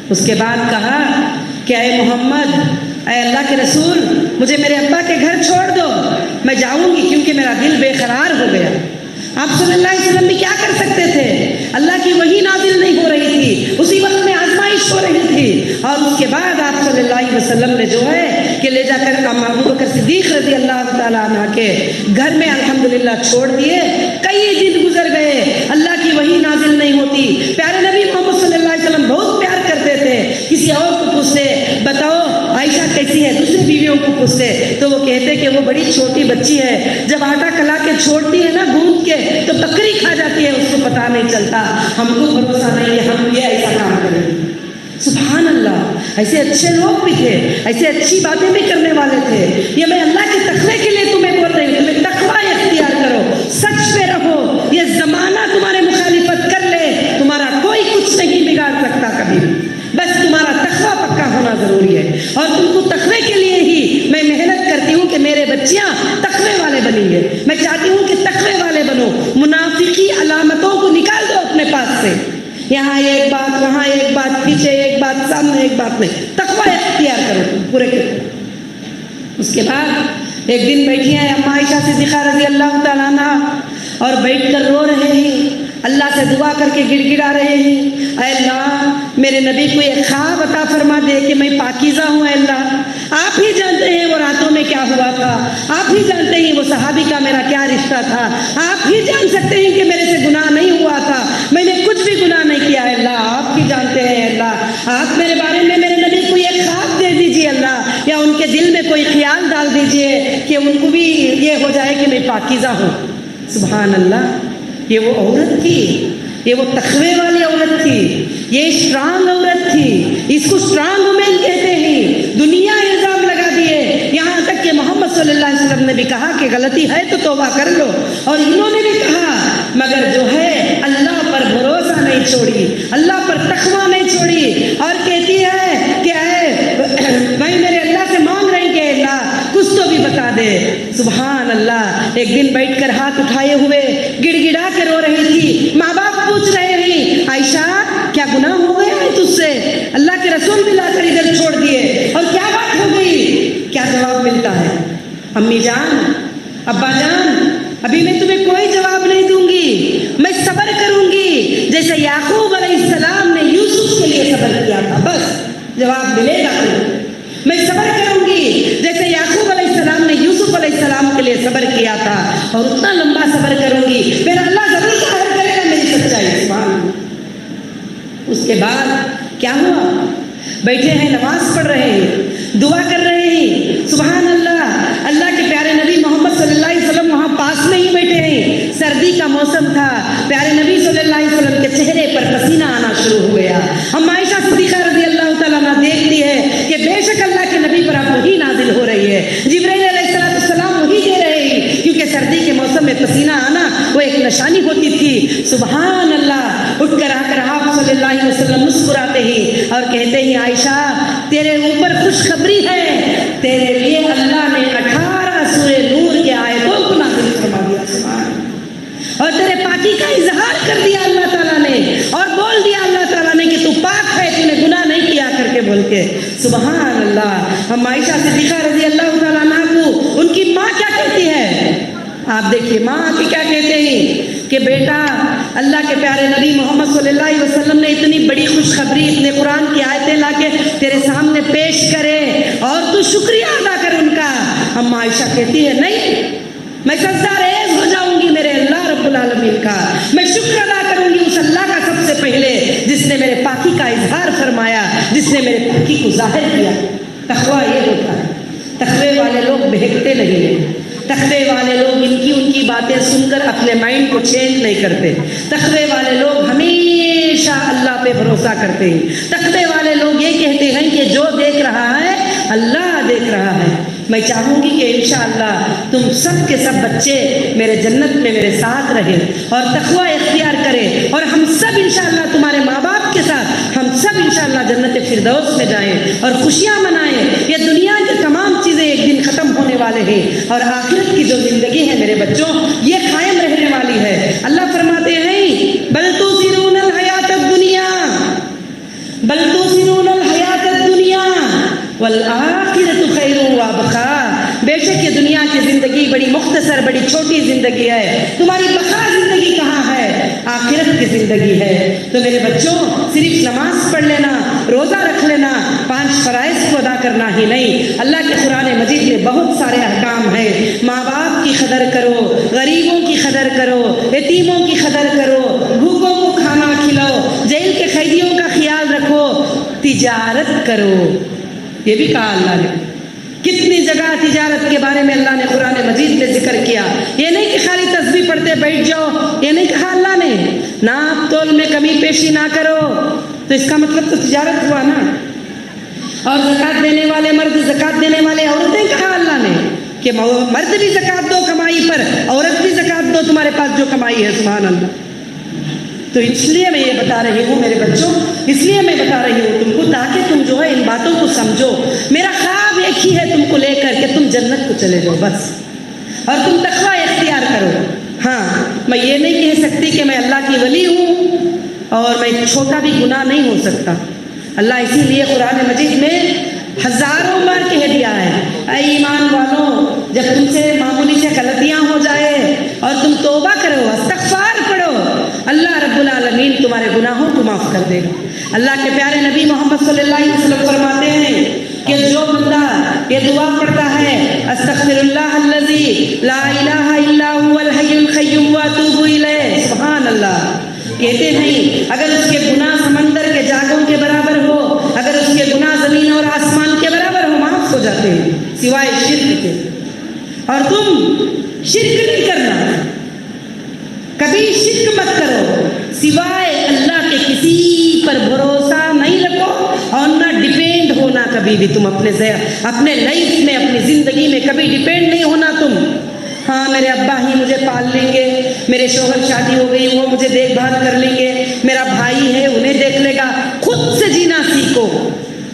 اس کے بعد کہا کہ اے محمد، اے اللہ کے رسول، مجھے میرے ابا کے گھر چھوڑ دو، میں جاؤں گی کیونکہ میرا دل بے قرار ہو گیا۔ آپ صلی اللہ علیہ وسلم بھی کیا کر سکتے تھے؟ اللہ کی وحی نازل نہیں ہو رہی تھی، اسی وقت میں آزمائش ہو رہی تھی، اور اس کے بعد آپ صلی اللہ علیہ وسلم نے جو ہے کہ لے جا کر ابو بکر صدیق رضی اللہ تعالیٰ عنہ کے گھر میں الحمدللہ چھوڑ دیے۔ کئی دن گزر گئے، اللہ کی وحی نازل نہیں ہوتی۔ پیارے نبی محمد صلی اللہ علیہ وسلم بہت پیار کرتے تھے، کسی اور کو پوچھتے بتاؤ عائشہ کیسی ہے، دوسری بیویوں کو پوچھتے تو وہ کہتے کہ وہ بڑی چھوٹی بچی ہے، جب آٹا کلا کے چھوڑتی ہے نا گوندھ کے تو بکری کھا جاتی ہے، اس کو پتہ نہیں چلتا، ہم کو بھروسہ نہیں ہے ہم یہ ایسا کام کریں گے۔ سبحان اللہ، ایسے اچھے لوگ بھی تھے، ایسے اچھی باتیں بھی کرنے والے تھے۔ یہ میں اللہ کے تقوی کے لیے تمہیں بول رہی ہوں، تمہیں تقوی اختیار کرو، سچ پہ رہو، یہ زمانہ تمہارے مخالفت کر لے تمہارا کوئی کچھ نہیں منافقی علامتوں کو نکال دو اپنے پاس سے. یہاں ایک بات، وہاں ایک بات، پیچھے ایک بات، سامنے ایک بات نہیں. تقویٰ اختیار کرو پورے کے. اس کے بعد ایک دن بیٹھی ہیں اماں عائشہ صدیقہ رضی اللہ تعالیٰ عنہ اور بیٹھ کر رو رہے ہیں، اللہ سے دعا کر کے گڑ گڑا رہے ہیں، اے اللہ میرے نبی کو ایک خواب عطا فرما دے کہ میں پاکیزہ ہوں. اے اللہ آپ ہی جانتے ہیں وہ راتوں میں کیا ہوا تھا، آپ ہی جانتے ہیں وہ صحابی کا میرا کیا رشتہ تھا، آپ ہی جان سکتے ہیں کہ میرے سے گناہ نہیں ہوا تھا، میں نے کچھ بھی گناہ نہیں کیا. اے اللہ آپ ہی جانتے ہیں. اللہ آپ میرے بارے میں میرے نبی کو ایک خواب دے دیجیے اللہ، یا ان کے دل میں کوئی خیال ڈال دیجیے کہ ان کو بھی یہ ہو جائے کہ میں پاکیزہ ہوں. سبحان اللہ. یہ وہ عورت تھی، یہ وہ تقوی والی عورت تھی، یہ اسٹرانگ عورت تھی. اس کو اسٹرانگ وومن کہتے ہیں. دنیا الزام لگا دیے، یہاں تک کہ محمد صلی اللہ علیہ وسلم نے بھی کہا کہ غلطی ہے تو توبہ کر لو، اور انہوں نے بھی کہا مگر جو ہے اللہ پر بھروسہ نہیں چھوڑی، اللہ پر تقوی نہیں چھوڑی، اور کہتی ہے کہ میں میرے اللہ سے مانگ رہی کہ اللہ کچھ تو بھی بتا دے. سبحان اللہ. ایک دن بیٹھ کر ہاتھ اٹھائے ہوئے گڑ گڑا کے رو رہی تھی. ماں باپ پوچھ رہے ہیں عائشہ کیا گناہ ہو گیا ہے تجھ سے؟ اللہ کے رسول بھی لا کر ادھر چھوڑ دیے، اور کیا بات ہو گئی؟ کیا جواب ملتا ہے؟ امی جان، ابا جان، ابھی میں تمہیں کوئی جواب نہیں دوں گی، میں صبر کروں گی جیسے یعقوب علیہ السلام نے یوسف کے لیے صبر کیا تھا. بس جواب ملے گا. میں صبر کروں گی جیسے یعقوب علیہ السلام نے یوسف علیہ السلام کے لیے صبر کیا تھا، اور اتنا لمبا صبر کروں گی پھر اللہ ضرور ظاہر کرے گا میری سچائی. سبحان اللہ. اس کے بعد کیا ہوا؟ بیٹھے ہیں، نماز پڑھ رہے ہیں، دعا کر رہے ہیں. سبحان اللہ. اللہ کے پیارے نبی محمد صلی اللہ علیہ وسلم وہاں پاس میں ہی بیٹھے ہیں. سردی کا موسم تھا. پیارے نبی صلی اللہ علیہ وسلم کے چہرے پر پسینہ آنا شروع ہو گیا. ہم عائشہ صدیقہ رضی اللہ تعالیٰ عنہ دیکھتی ہے کہ بے شک اللہ کے نبی پر اب وحی نازل ہو رہی ہے. جبرائیل علیہ السلام وحی دے رہے ہیں، کیونکہ سردی کے موسم میں پسینہ آنا وہ ایک نشانی ہوتی تھی. سبحان اللہ. اٹھ کر آ کر آپ صلی اللہ علیہ وسلم مسکراتے ہیں اور کہتے ہیں عائشہ تیرے اوپر خوشخبری ہے، تیرے لیے اللہ نے 18 سورہ نور کے آیتوں کو نازل فرما دیا. سبحان. اور تیرے پاکی کا اظہار کر دیا اللہ تعالیٰ نے، اور بول دیا اللہ تعالیٰ نے کہ تو پاک ہے، تو نے گناہ نہیں کیا کر کے بول کے. سبحان اللہ. ہم عائشہ صدیقہ رضی اللہ تعالیٰ عنہ کو ان کی ماں کیا کہتی ہے؟ آپ دیکھیے ماں کی کیا کہتے ہیں کہ بیٹا اللہ کے پیارے نبی محمد صلی اللہ علیہ وسلم نے اتنی بڑی خوشخبری، اتنے قرآن کی آیتیں لا کے تیرے سامنے پیش کرے اور تو شکریہ ادا کر ان کا. ہم عائشہ کہتی ہے نہیں، میں سجدہ ریز ہو جاؤں گی میرے اللہ رب العالمین کا، میں شکر ادا کروں گی اس اللہ کا سب سے پہلے جس نے میرے پاکی کا اظہار فرمایا، جس نے میرے پاکی کو ظاہر کیا. تقویٰ یہ ہوتا ہے. تقوی والے لوگ بہکتے نہیں ہیں. تقوی والے لوگ ان کی باتیں سن کر اپنے مائنڈ کو چینج نہیں کرتے. تقوی والے لوگ ہمیشہ اللہ پہ بھروسہ کرتے ہیں. تقوی والے لوگ یہ کہتے ہیں کہ جو دیکھ رہا ہے اللہ دیکھ رہا ہے. میں چاہوں گی کہ انشاءاللہ تم سب کے سب بچے میرے جنت میں میرے ساتھ رہیں اور تقویٰ اختیار کریں، اور ہم سب انشاءاللہ تمہارے ماں باپ کے ساتھ ہم سب انشاءاللہ جنت فردوس میں جائیں اور خوشیاں منائیں. یہ دنیا کی تمام چیزیں ایک دن ختم ہونے والے ہیں، اور آخرت کی جو زندگی ہے میرے بچوں یہ قائم رہنے والی ہے. اللہ فرماتے ہیں بل تؤثرون الحیات الدنیا، بل تؤثرون الحیات الدنیا والآخرۃ خیر وابقا. بے شک یہ دنیا کی زندگی بڑی مختصر، بڑی چھوٹی زندگی ہے. تمہاری بقا زندگی کہاں ہے؟ آخرت کی زندگی ہے. تو میرے بچوں صرف نماز پڑھ لینا، روزہ رکھ لینا، 5 فرائض کو ادا کرنا ہی نہیں. اللہ کے قرآن مجید میں بہت سارے احکام ہیں. ماں باپ کی قدر کرو، غریبوں کی قدر کرو، یتیموں کی قدر کرو، بھوکوں کو کھانا کھلاؤ، جیل کے قیدیوں کا خیال رکھو، تجارت کرو. یہ بھی کہا اللہ نے. کتنی جگہ تجارت کے بارے میں اللہ نے قرآن مجید میں ذکر کیا. یہ نہیں کہ خالی تسبیح پڑھتے بیٹھ جاؤ، یہ نہیں کہا اللہ نے. ناپ تول میں کمی پیشی نہ کرو، تو اس کا مطلب تو تجارت ہوا نا. اور زکوٰۃ دینے والے مرد، زکوٰۃ دینے والے عورتیں کہا اللہ نے کہ مرد بھی زکوٰۃ دو کمائی پر، عورت بھی زکوٰۃ دو تمہارے پاس جو کمائی ہے. سبحان اللہ. تو اس لیے میں یہ بتا رہی ہوں میرے بچوں، اس لیے میں بتا رہی ہوں تم کو تاکہ تم جو ہے ان باتوں کو سمجھو. میرا خواب ایک ہی ہے تم کو لے کر کہ تم جنت کو چلے جاؤ بس، اور تم تقویٰ اختیار کرو. ہاں میں یہ نہیں کہہ سکتی کہ میں اللہ کی ولی ہوں اور میں چھوٹا بھی گناہ نہیں ہو سکتا۔ اللہ اسی لیے قرآن مجید میں ہزاروں بار کہہ دیا ہے، اے ایمان والوں، جب تم سے معمولی سے غلطیاں ہو جائے اور تم توبہ کرو، استغفار پڑھو، اللہ رب العالمین تمہارے گناہوں کو معاف کر دے گا۔ اللہ کے پیارے نبی محمد صلی اللہ علیہ وسلم فرماتے ہیں کہ جو بندہ یہ دعا پڑھتا ہے، استغفر اللہ الذی لا الہ الا هو الحی القیوم واتوب الیہ، سبحان اللہ، کہتے ہیں اگر اس کے گناہ سمندر کے جاگوں کے برابر ہو، اگر اس کے گناہ زمین اور آسمان کے برابر ہو، معاف ہو جاتے ہیں سوائے شرک کے۔ اور تم شرک نہیں کرنا، کبھی شرک مت کرو، سوائے اللہ کے کسی پر بھروسہ نہیں رکھو اور نہ ڈیپینڈ ہونا کبھی بھی تم اپنے لائف میں، اپنی زندگی میں کبھی ڈیپینڈ نہیں ہونا تم۔ ہاں میرے ابا ہی مجھے پال لیں گے، میرے شوہر شادی ہو گئی وہ مجھے دیکھ بھال کر لیں گے، میرا بھائی ہے انہیں دیکھ لے گا۔ خود سے جینا سیکھو،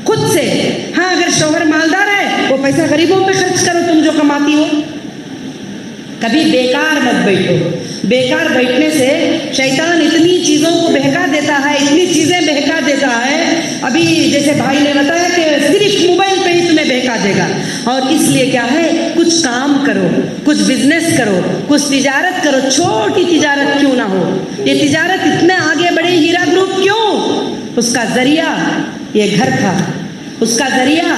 خود سے۔ ہاں اگر شوہر مالدار ہے وہ پیسہ غریبوں پہ خرچ کرو تم جو کماتی ہو، کبھی بیکار مت بیٹھو۔ بیکار بیٹھنے سے شیطان اتنی چیزوں کو بہکا دیتا ہے، اتنی چیزیں بہکا دیتا ہے، ابھی جیسے بھائی نے بتایا کہ صرف موبائل پہ ہی تمہیں بہکا دے گا۔ اور اس لیے کیا ہے، کچھ کام کرو، کچھ بزنس کرو، کچھ تجارت کرو، چھوٹی تجارت کیوں نہ ہو۔ یہ تجارت اتنا آگے بڑھے ہیرا گروپ کیوں؟ اس کا ذریعہ یہ گھر تھا، اس کا ذریعہ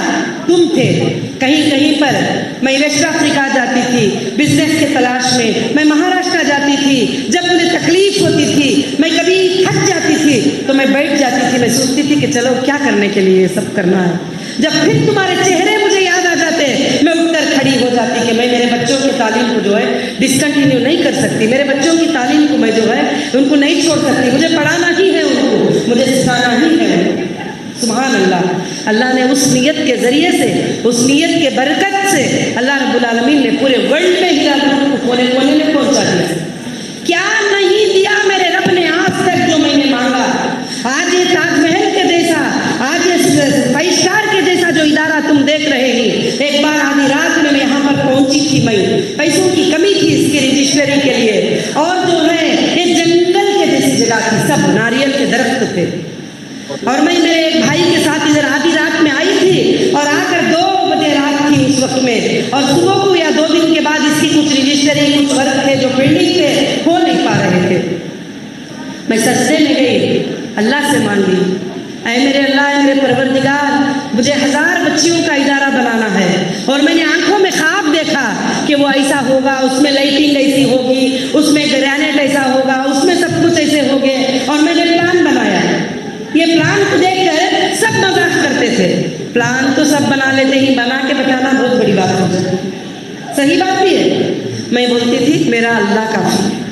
تم تھے۔ کہیں کہیں پر میں ویسٹ افریقہ جاتی تھی بزنس کے تلاش میں مہاراشٹر جاتی تھی، جب مجھے تکلیف ہوتی تھی، میں کبھی تھک جاتی تھی تو میں بیٹھ جاتی تھی، میں سوچتی تھی کہ چلو کیا کرنے کے لیے یہ سب کرنا ہے۔ جب پھر تمہارے چہرے مجھے یاد آ جاتے میں اٹھ کر کھڑی ہو جاتی کہ میں میرے بچوں کی تعلیم کو جو ہے ڈسکنٹینیو نہیں کر سکتی، میرے بچوں کی تعلیم کو میں جو ہے ان کو نہیں چھوڑ سکتی، مجھے پڑھانا ہی ہے، ان کو مجھے سکھانا ہی ہے۔ سبحان اللہ، اللہ نے اس نیت کے ذریعے سے، اس نیت کے برکت سے اللہ رب العالمین نے پورے ورلڈ میں ہیرا گروپ کو کونے کونے میں پہنچا دیا۔ کیا نہیں دیا میرے رب نے آج تک جو میں نے مانگا۔ آج یہ تاج محل کے جیسا، آج یہ 5 اسٹار کے جیسا جو ادارہ تم دیکھ رہے ہیں، ایک بار آدھی رات میں یہاں پر پہنچی تھی، میں پیسوں کی کمی تھی اس کی رجسٹری کے لیے، اور جو ہے یہ جنگل کے جیسی جگہ تھی، سب ناریل کے درخت تھے، اور میں میرے ایک بھائی کے ساتھ ادھر آدھی رات میں آئی تھی، اور آ کر 2 بجے رات تھی اس وقت میں، اور صبح کو یا 2 دن کے بعد اس کی کچھ رجسٹری، کچھ ورک تھے جو پینڈنگ تھے، ہو نہیں پا رہے تھے۔ میں سجدے میں گئی، اللہ سے مانگی، اے میرے اللہ، اے میرے پروردگار، مجھے 1000 بچیوں کا ادارہ بنانا ہے، اور میں نے آنکھوں میں خواب دیکھا کہ وہ ایسا ہوگا، اس میں لائٹنگ ایسی ہوگی، اس میں گرینیٹ ایسا ہوگا، اس میں سب کچھ ایسے ہوگے، اور میں نے پلان بنایا۔ یہ پلان کو دیکھ کر سب مذاق کرتے تھے، پلان تو سب بنا لیتے ہی، بنا کے بتانا بہت بڑی بات ہوتی ہے، صحیح بات بھی ہے۔ میں بولتی تھی میرا اللہ کافی ہے،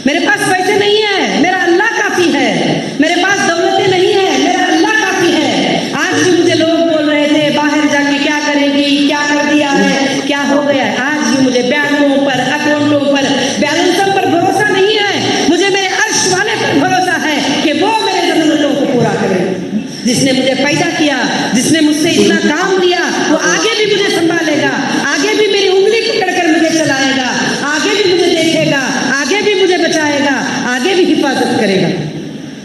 میرے پاس پیسے نہیں ہیں، میرا اللہ کافی ہے، میرے پاس دولتیں نہیں ہیں، میرا اللہ کافی ہے۔ آج بھی مجھے لوگ بول رہے تھے باہر جا کے کیا کرے گی، کیا کر دیا ہے، کیا ہو گیا ہے، آج بھی مجھے بینکوں پر، اکاؤنٹوں پر، بیلنسوں پر بھروسہ نہیں ہے، مجھے میرے عرش والے پر بھروسہ ہے کہ وہ میرے ضرورتوں کو پورا کرے۔ جس نے مجھے پیدا کیا، جس نے مجھ سے اتنا کام لیا، وہ آگے بھی مجھے سنبھالے گا، آگے بھی میری انگلی پکڑ کر مجھے چلائے گا، آگے بھی مجھے دیکھے گا، آگے بھی مجھے بچائے گا، آگے بھی حفاظت کرے گا۔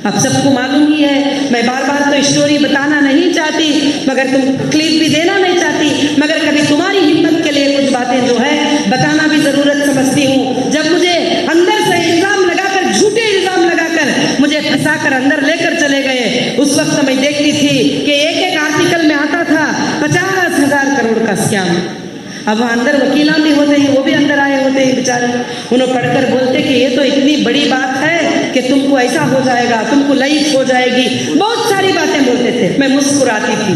اب سب کو معلوم ہی ہے، میں بار بار تو اسٹوری بتانا نہیں چاہتی، مگر تم کلپ بھی دینا نہیں چاہتی، مگر کبھی تمہاری ہمت کے لیے کچھ باتیں جو ہے بتانا بھی ضرورت سمجھتی ہوں۔ جب مجھے اندر سے الزام لگا کر، جھوٹے الزام لگا کر مجھے پھنسا کر اندر لے کر چلے گئے، اس وقت میں دیکھتی تھی کہ ایک آرٹیکل میں آتا تھا 50,000 کروڑ کا اسکیم۔ اب وہاں اندر وکیلاں بھی ہوتے ہیں، وہ بھی اندر آئے ہوتے ہیں بیچارے، انہوں پڑھ کر بولتے کہ یہ تو اتنی بڑی بات ہے کہ تم کو ایسا ہو جائے گا، تم کو لائف ہو جائے گی، بہت ساری باتیں بولتے تھے۔ میں مسکراتی تھی،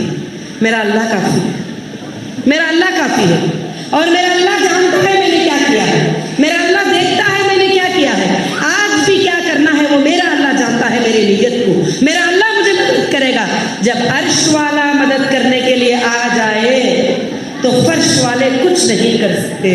میرا اللہ کافی ہے، میرا اللہ کافی ہے، اور میرا اللہ جانتا ہے میں نے کیا کیا ہے، میرا اللہ دیکھتا ہے میں نے کیا کیا ہے، آج بھی کیا کرنا ہے وہ میرا اللہ جانتا ہے، میری نیت کو میرا اللہ مجھے مدد کرے گا۔ جب عرش والا مدد کرنے کے لیے آ جائے تو فرش والے کچھ نہیں کر سکتے،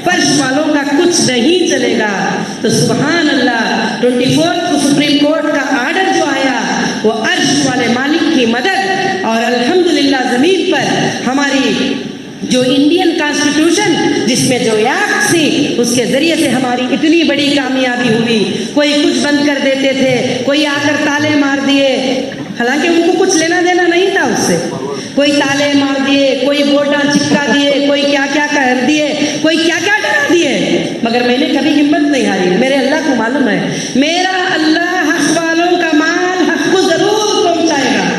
فرش والوں کا کچھ نہیں چلے گا۔ تو سبحان اللہ، 24 سپریم کورٹ کا آرڈر جو آیا وہ عرش والے مالک کی مدد، اور الحمدللہ زمین پر ہماری جو انڈین کانسٹیٹیوشن جس میں جو ایکٹ تھی اس کے ذریعے سے ہماری اتنی بڑی کامیابی ہوئی. کوئی کچھ بند کر دیتے تھے, کوئی آ کر تالے مار دیے, حالانکہ ان کو کچھ لینا دینا نہیں تھا اس سے. کوئی تالے مار دیے, کوئی بورڈاں چپکا دیے, کوئی کیا کیا کر دیے, کوئی کیا کیا ڈرا دیے, مگر میں نے کبھی ہمت نہیں ہاری. میرے اللہ کو معلوم ہے میرا اللہ حق والوں کا مال حق کو ضرور پہنچائے گا.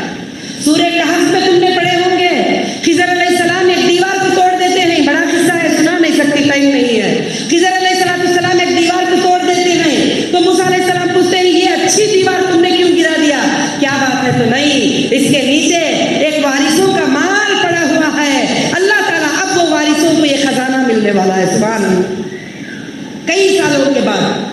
سورہ کہف میں تم نے پڑھے ہوں گے, خضر علیہ السلام ایک دیوار کو توڑ دیتے ہیں. بڑا قصہ ہے, سنا نہیں سکتی, ٹائم نہیں ہے. خضر علیہ السلام ایک دیوار کو توڑ دیتے ہیں تو موسیٰ علیہ السلام پوچھتے ہیں یہ اچھی دیوار تم نے کیوں گرا دیا, کیا بات ہے؟ تو نہیں, اس کے نیچے ایک وارثوں کا مال پڑا ہوا ہے. اللہ تعالیٰ اب وہ وارثوں کو یہ خزانہ ملنے والا ہے سبحان اللہ کئی سالوں کے بعد.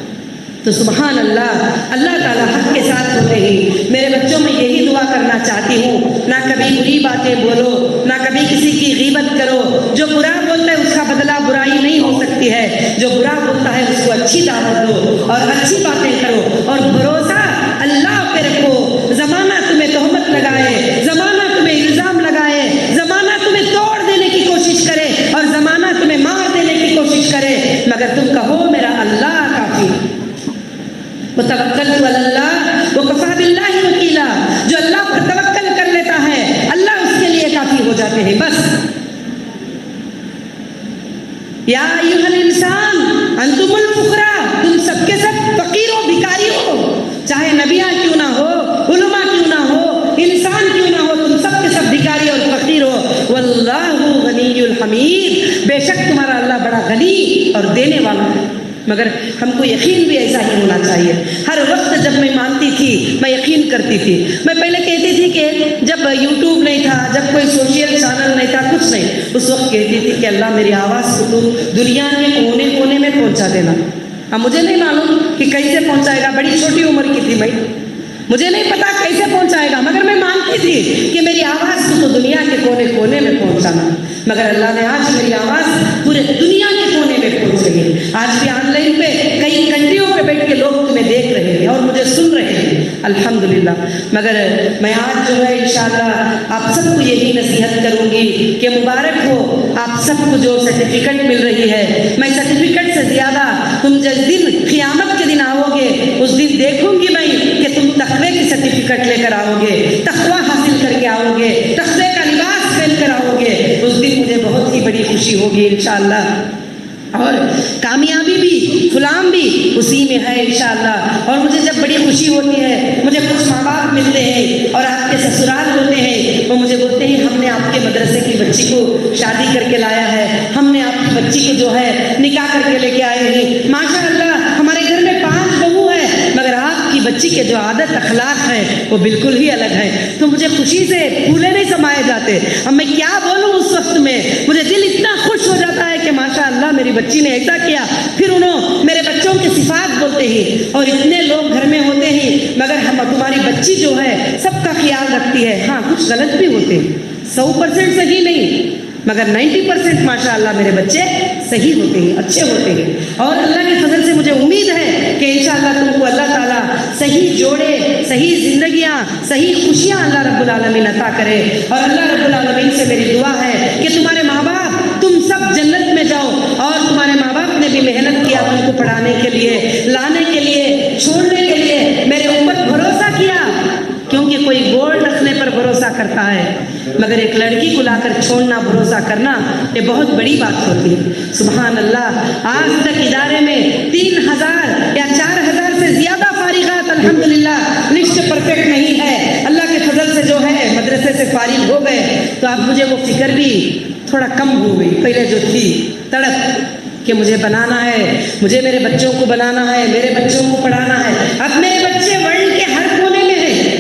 تو سبحان اللہ, اللہ تعالیٰ حق کے ساتھ ہوتے ہی میرے بچوں میں یہی دعا کرنا چاہتی ہوں, نہ کبھی بری باتیں بولو, نہ کبھی کسی کی غیبت کرو. جو برا بولتا ہے اس کا بدلہ برائی نہیں ہو سکتی ہے, جو برا بولتا ہے اس کو اچھی دعوت دو اور اچھی باتیں کرو, اور بھروسہ اللہ پہ رکھو. زمانہ تمہیں تہمت لگائے, زمانہ تمہیں الزام لگائے, زمانہ تمہیں توڑ دینے کی کوشش کرے اور زمانہ تمہیں مار دینے کی کوشش کرے, مگر تم کہو میرا اللہ کافی. وتوکلت علی اللہ وکفی باللہ وکیلا, جو اللہ پر توکل کر لیتا ہے اللہ اس کے لیے کافی ہو جاتے ہیں. بس یا ایھا الانسان انتم الفقراء, تم سب کے سب فقیر ہو, بھکاری ہو, چاہے نبیاں کیوں نہ ہو, علماء کیوں نہ ہو, انسان کیوں نہ ہو, تم سب کے سب بھکاری اور فقیر ہو. واللہ غنی الحمید, بے شک تمہارا اللہ بڑا غنی اور دینے والا ہے. مگر ہم کو یقین بھی ایسا ہی ہونا چاہیے. ہر وقت جب میں مانتی تھی میں یقین کرتی تھی. میں پہلے کہتی تھی کہ جب یوٹیوب نہیں تھا, جب کوئی سوشل چینل نہیں تھا, کچھ نہیں, اس وقت کہتی تھی کہ اللہ میری آواز کو تو دنیا کے کونے کونے میں پہنچا دینا. اب مجھے نہیں معلوم کہ کیسے پہنچائے گا, بڑی چھوٹی عمر کی تھی میں, مجھے نہیں پتا کیسے پہنچائے گا, مگر میں مانتی تھی کہ میری آواز کو تو دنیا کے کونے کونے میں پہنچانا. مگر اللہ نے آج میری آواز پورے دنیا کے کونے میں پہنچ گئی ہے. آج بھی آن لائن پہ کئی کنٹریوں پہ بیٹھ کے لوگ تمہیں دیکھ رہے ہیں اور مجھے سن رہے ہیں, الحمدللہ. مگر میں آج جو ہے انشاءاللہ آپ سب کو یہی نصیحت کروں گی کہ مبارک ہو آپ سب کو جو سرٹیفکیٹ مل رہی ہے. میں سرٹیفکیٹ سے زیادہ تم جس دن قیامت کے دن آؤ گے اس دن دیکھوں گی میں کہ تم تقوی کی سرٹیفکیٹ لے کر آؤ گے, تقوی حاصل کر کے آؤ گے, تقوی کا لباس پہن کر آؤ گے. اس دن مجھے بہت ہی بڑی خوشی ہوگی انشاءاللہ, اور کامیابی بھی فلام بھی اسی میں ہے انشاءاللہ. اور مجھے جب بڑی خوشی ہوتی ہے, مجھے کچھ ماں باپ ملتے ہیں اور آپ کے سسرال ہوتے ہیں, وہ مجھے بولتے ہیں ہم نے آپ کے مدرسے کی بچی کو شادی کر کے لایا ہے, ہم نے آپ کی بچی کو جو ہے نکاح کر کے لے کے آئے ہیں, ماشاء اللہ ہمارے گھر میں 5 بہو ہے, مگر آپ کی بچی کے جو عادت اخلاق ہیں وہ بالکل ہی الگ ہیں. تو مجھے خوشی سے پھولے نہیں سمائے جاتے. اب میں کیا بولوں اس وقت میں, مجھے دل اتنا خوش ہو جاتا ہے کہ ماشاء اللہ میری بچی نے ایسا کیا. پھر انہوں میرے بچوں کی صفات بولتے ہیں, اور اتنے لوگ گھر میں ہوتے ہیں مگر تمہاری بچی جو ہے سب کا خیال رکھتی ہے. ہاں کچھ غلط بھی ہوتے ہیں, 100% صحیح نہیں, مگر 90% ماشاء اللہ میرے بچے صحیح ہوتے ہیں, اچھے ہوتے ہیں. اور اللہ کے فضل سے مجھے امید ہے کہ انشاءاللہ تم کو اللہ تعالیٰ صحیح جوڑے, صحیح زندگیاں, صحیح خوشیاں اللہ رب العالمین عطا کرے. اور اللہ رب العالمین سے میری دعا ہے کہ تمہارے ماں باپ تم سب جنت میں جاؤ, اور تمہارے ماں باپ نے بھی محنت کیا تم کو پڑھانے کے لیے, لانے کے لیے, چھوڑنے کے لیے, میرے اوپر بھروسہ کیا, کیونکہ کوئی گولڈ رکھنے پر بھروسہ کرتا ہے مگر ایک لڑکی کو لا کر چھوڑنا, بھروسہ کرنا, یہ بہت بڑی بات ہوتی ہے. سبحان اللہ, آج تک ادارے میں 3000 یا 4000 سے زیادہ فارغات الحمدللہ, لسٹ پرفیکٹ نہیں ہے, اللہ کے فضل سے جو ہے مدرسے سے فارغ ہو گئے. تو اب مجھے وہ فکر بھی تھوڑا کم ہو گئی, پہلے جو تھی تڑپ کہ مجھے بنانا ہے, مجھے میرے بچوں کو بنانا ہے, میرے بچوں کو پڑھانا ہے. اب میرے بچے ورلڈ کے ہر کونے میں ہیں,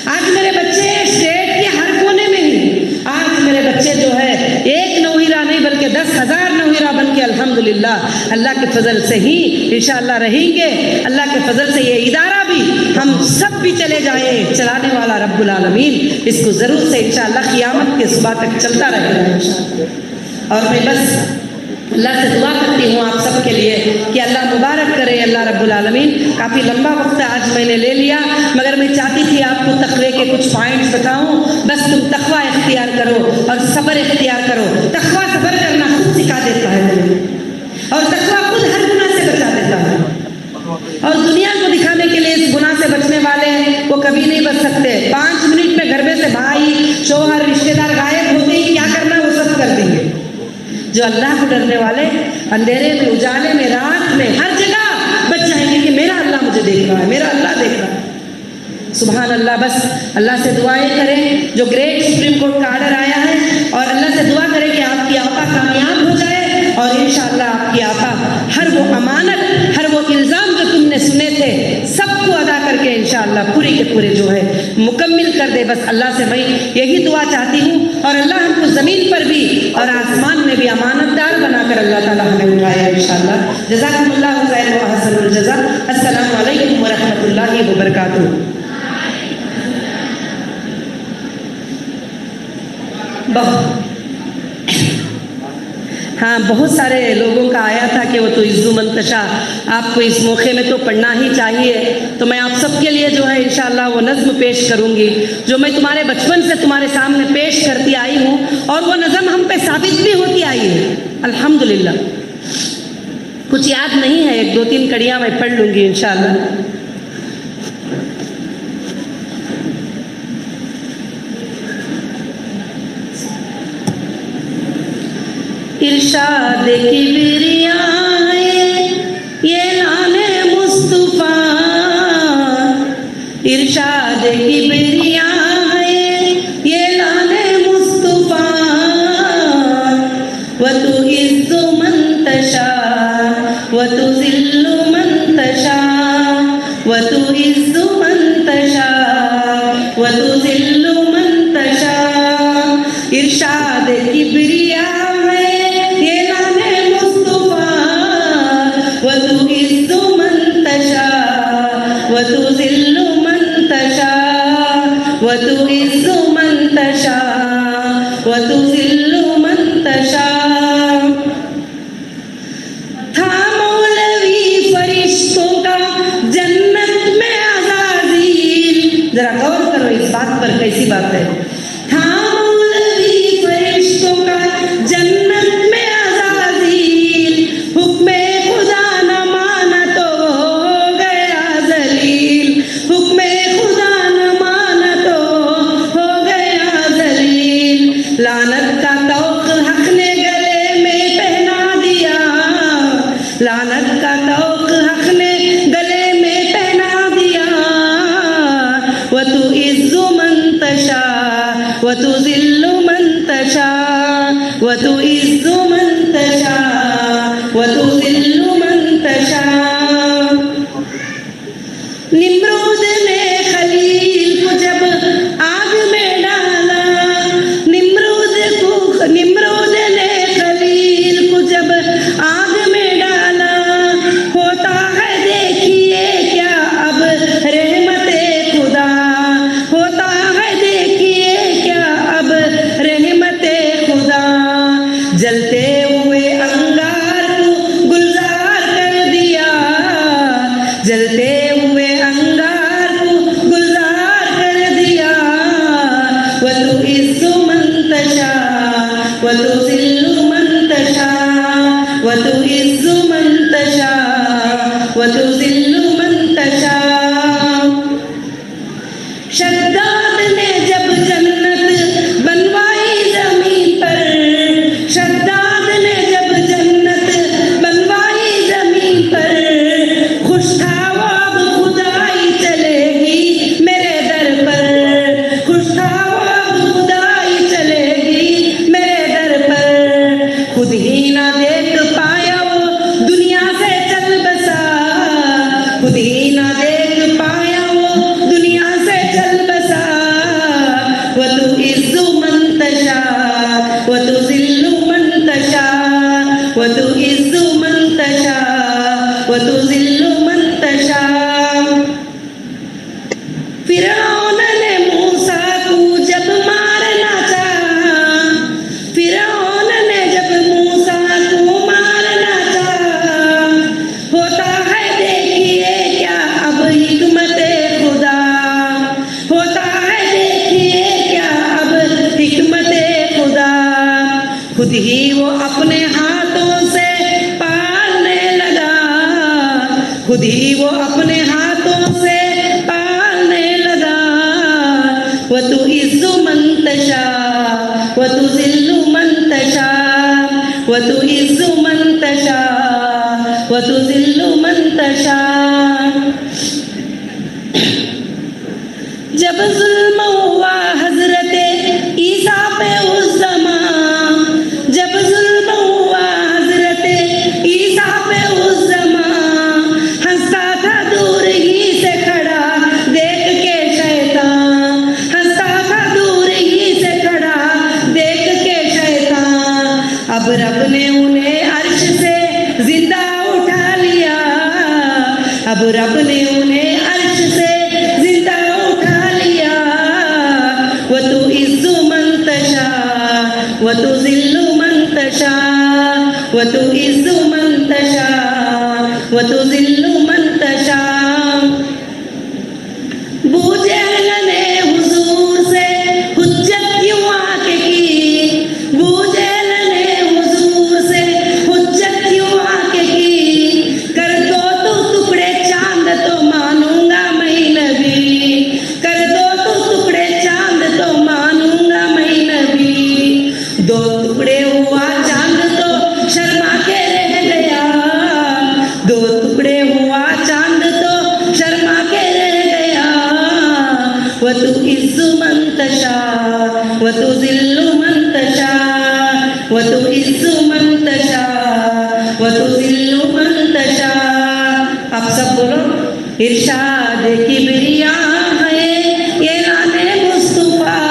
آج میرے بچے اسٹیٹ کے ہر کونے میں ہیں. آج میرے بچے جو ہے ایک نوہیرا نہیں بلکہ 10,000 نوہیرا بن کے الحمدللہ اللہ کے فضل سے ہی انشاءاللہ رہیں گے. اللہ کے فضل سے یہ ادارہ بھی ہم سب بھی چلے جائیں, چلانے والا رب العالمین اس کو ضرور سے انشاءاللہ قیامت کے صبح تک چلتا رہے گا انشاءاللہ. اور میں بس اللہ سے دعا کرتی ہوں آپ سب کے لیے کہ اللہ مبارک کرے اللہ رب العالمین. کافی لمبا وقت آج میں نے لے لیا، مگر میں چاہتی تھی آپ کو تقوی کے کچھ پوائنٹس بتاؤں. بس تم تقوی اختیار کرو اور صبر اختیار کرو. تقوی صبر کرنا خود سکھا دیتا ہے اور تقوی خود ہر گناہ سے بچا دیتا ہے. اور دنیا کو دکھانے کے لیے اس گناہ سے بچنے والے وہ کبھی نہیں بچ سکتے. 5 منٹ میں گھر میں سے بھائی شوہر رشتے دار غائب ہوتے ہی کیا کرنا وہ سب کر دیں گے. جو اللہ کو ڈرنے والے اندھیرے میں اجالے میں رات میں ہر جگہ بچ جائیں گے کہ میرا اللہ مجھے دیکھ رہا ہے، میرا اللہ دیکھ رہا ہے. سبحان اللہ. بس اللہ سے دعائیں کریں. جو گریٹ سپریم کورٹ کا آرڈر آیا ہے، اور اللہ سے دعا کریں کہ آپ کی آپا کامیاب ہو جائے اور انشاءاللہ آپ کی آپا ہر وہ امانت، ہر وہ الزام جو تم نے سنے تھے سب کو ادا کر کے انشاءاللہ پوری کے پورے جو ہے مکمل کر دے. بس اللہ سے میں یہی دعا چاہتی ہوں. اور اللہ ہم کو زمین پر بھی اور آسمان میں بھی امانت دار بنا کر اللہ تعالیٰ ہمیں اٹھائے انشاءاللہ. جزاکم اللہ خیر و احسن الجزاء. السلام علیکم ورحمۃ اللہ وبرکاتہ. ہاں، بہت سارے لوگوں کا آیا تھا کہ وہ تو عزو منتشا آپ کو اس موقع میں تو پڑھنا ہی چاہیے. تو میں آپ سب کے لیے جو ہے انشاءاللہ وہ نظم پیش کروں گی جو میں تمہارے بچپن سے تمہارے سامنے پیش کرتی آئی ہوں، اور وہ نظم ہم پہ ثابت بھی ہوتی آئی ہے الحمدللہ. کچھ یاد نہیں ہے، 1-2-3 کڑیاں میں پڑھ لوں گی انشاءاللہ. ارشاد کبریاء یہ لان مصطفیٰ، ارشاد کبریاء یہ لان مصطفیٰ، وتعز من تشاء وتذل من تشاء، وتعز من تشاء وتذل من تشاء. ارشاد کبریاء وتذل من تشاء وتعز من تشاء وتذل من تشاء. تھا مولوی فرشتوں کا جنت میں عزازیل. ذرا غور کرو اس بات پر، کیسی بات ہے. تھا مولوی فرشتوں کا جنت میں عزازیل، حکم خدا نہ مانا تو ہو گیا ذلیل، حکم خدا نہ مانا تو ہو گیا ذلیل. لعنت کا طوق حق نے گلے میں پہنا دیا، لعنت کا طوق حق نے گلے میں پہنا دیا. وتعز من تشاء وتذل من تشاء وتعز من تشاء وتذل من تشاء. نمرود نے خلیل کو جب آگ میں ڈالا، نمرود نے خلیل کو جب آگ میں ڈالا، ہوتا ہے دیکھیے کیا اب رحمت خدا، ہوتا ہے دیکھیے کیا اب رحمت خدا. جلتے ہوئے انگار کو گلزار کر دیا، جلتے ہوئے انگار کو گلزار کر دیا. وتعز من تشاء وتذل من تشاء وتعز من تشاء وتذل من تشاء. شداد نے جب جنت بنوائی زمین پر، شداد نے جب جنت بنوائی زمین پر، خوش تھا وہ اب خدائی چلے گی میرے در پر، خوش تھا وہ اب خدائی چلے گی میرے در پر. خود ہی نہ دیکھ پایا وہ دنیا سے چل بسا، خود ہی نہ دیکھ پایا وہ دنیا سے چل بسا. وتعز من تشاء وتذل من تشاء وتعز من تشاء وتذل من تشاء. فرعون نے موسیٰ کو جب مارنا چاہا، فرعون نے جب موسیٰ کو مارنا تشاء وتذل من تشاء وتعز من تشاء وتذل من تشاء. جب ظلم ہوا حضرت عیسیٰ پہ اس زمان، جب ظلم ہوا حضرت عیسیٰ پہ اس زمان، ہنستا تھا دور ہی سے کھڑا دیکھ کے شیطان، ہنستا تھا دور ہی سے کھڑا دیکھ کے شیطان. اب رب نے انہیں عرش سے زندہ اٹھا لیا، اب رب نے انہیں عرش سے زندہ اٹھا لیا. وتعز من تشاء وتذل من تشاء وتعز من تشاء وتذل من تشاء. ابو جہل نے حضور سے حجت کیوں آ کے کی، ابو جہل نے حضور سے حجت کیوں آ کے کی. کر دو تو ٹکڑے چاند تو مانوں گا میں نبی، کر دو تو ٹکڑے چاند تو مانوں گا میں نبی. دو ٹکڑے ہوا چاند تو شرما کے رہ گیا، دو ٹکڑے ہوا چاند تو شرما کے رہ گیا. وتعز من تشاء وتذل من تشاء وتعز من تشاء وتذل من تشاء. آپ سب بولو ارشاد کبریا ہے یہ نام مصطفیٰ.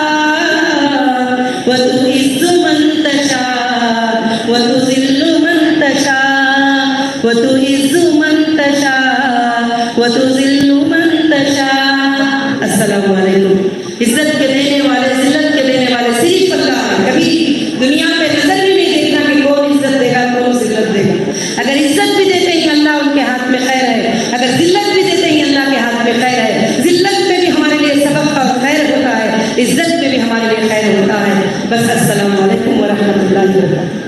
وتعز من تشاء وتذل من تشاء وتعز من تشاء وتذل من تشاء. السلام علیکم. عزت کے دینے والے، ذلت کے دینے والے صرف اللہ ہے. کبھی دنیا پہ نظر بھی نہیں دیکھنا کہ کون عزت دے گا کون ذلت دے گا. اگر عزت بھی دیتے ہیں اللہ ان کے ہاتھ میں خیر ہے، اگر ذلت بھی دیتے ہیں اللہ کے ہاتھ میں خیر ہے. ذلت میں بھی ہمارے لیے سبب کا خیر ہوتا ہے، عزت میں بھی ہمارے لیے خیر ہوتا ہے. بس السلام علیکم ورحمۃ اللہ وبرکاتہ.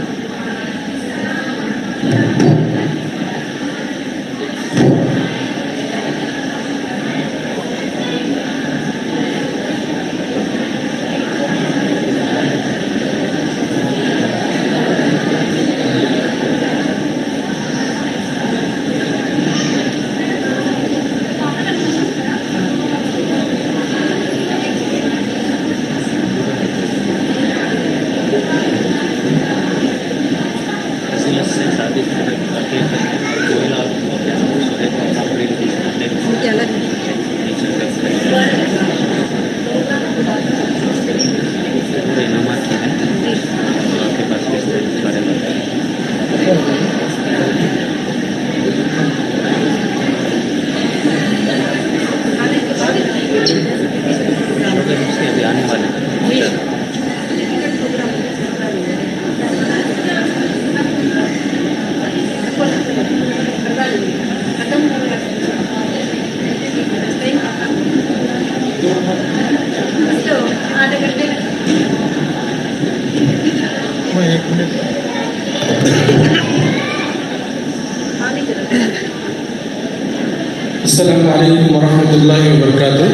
السلام علیکم ورحمۃ اللہ وبرکاتہ.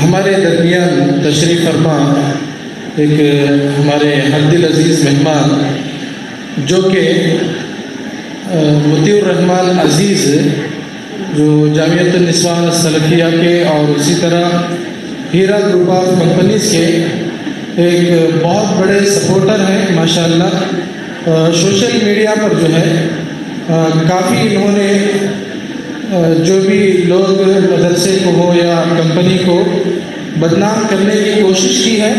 ہمارے درمیان تشریف فرما ایک ہمارے حد العزیز مہمان جو کہ مطیع الرحمان عزیز جو جامعۃ النسوان السلفیہ کے اور اسی طرح ہیرا گروپ آف کمپنیز کے ایک بہت بڑے سپورٹر ہیں ماشاءاللہ. سوشل میڈیا پر جو ہے کافی انہوں نے جو بھی لوگ مدرسے کو ہو یا کمپنی کو بدنام کرنے کی کوشش کی ہے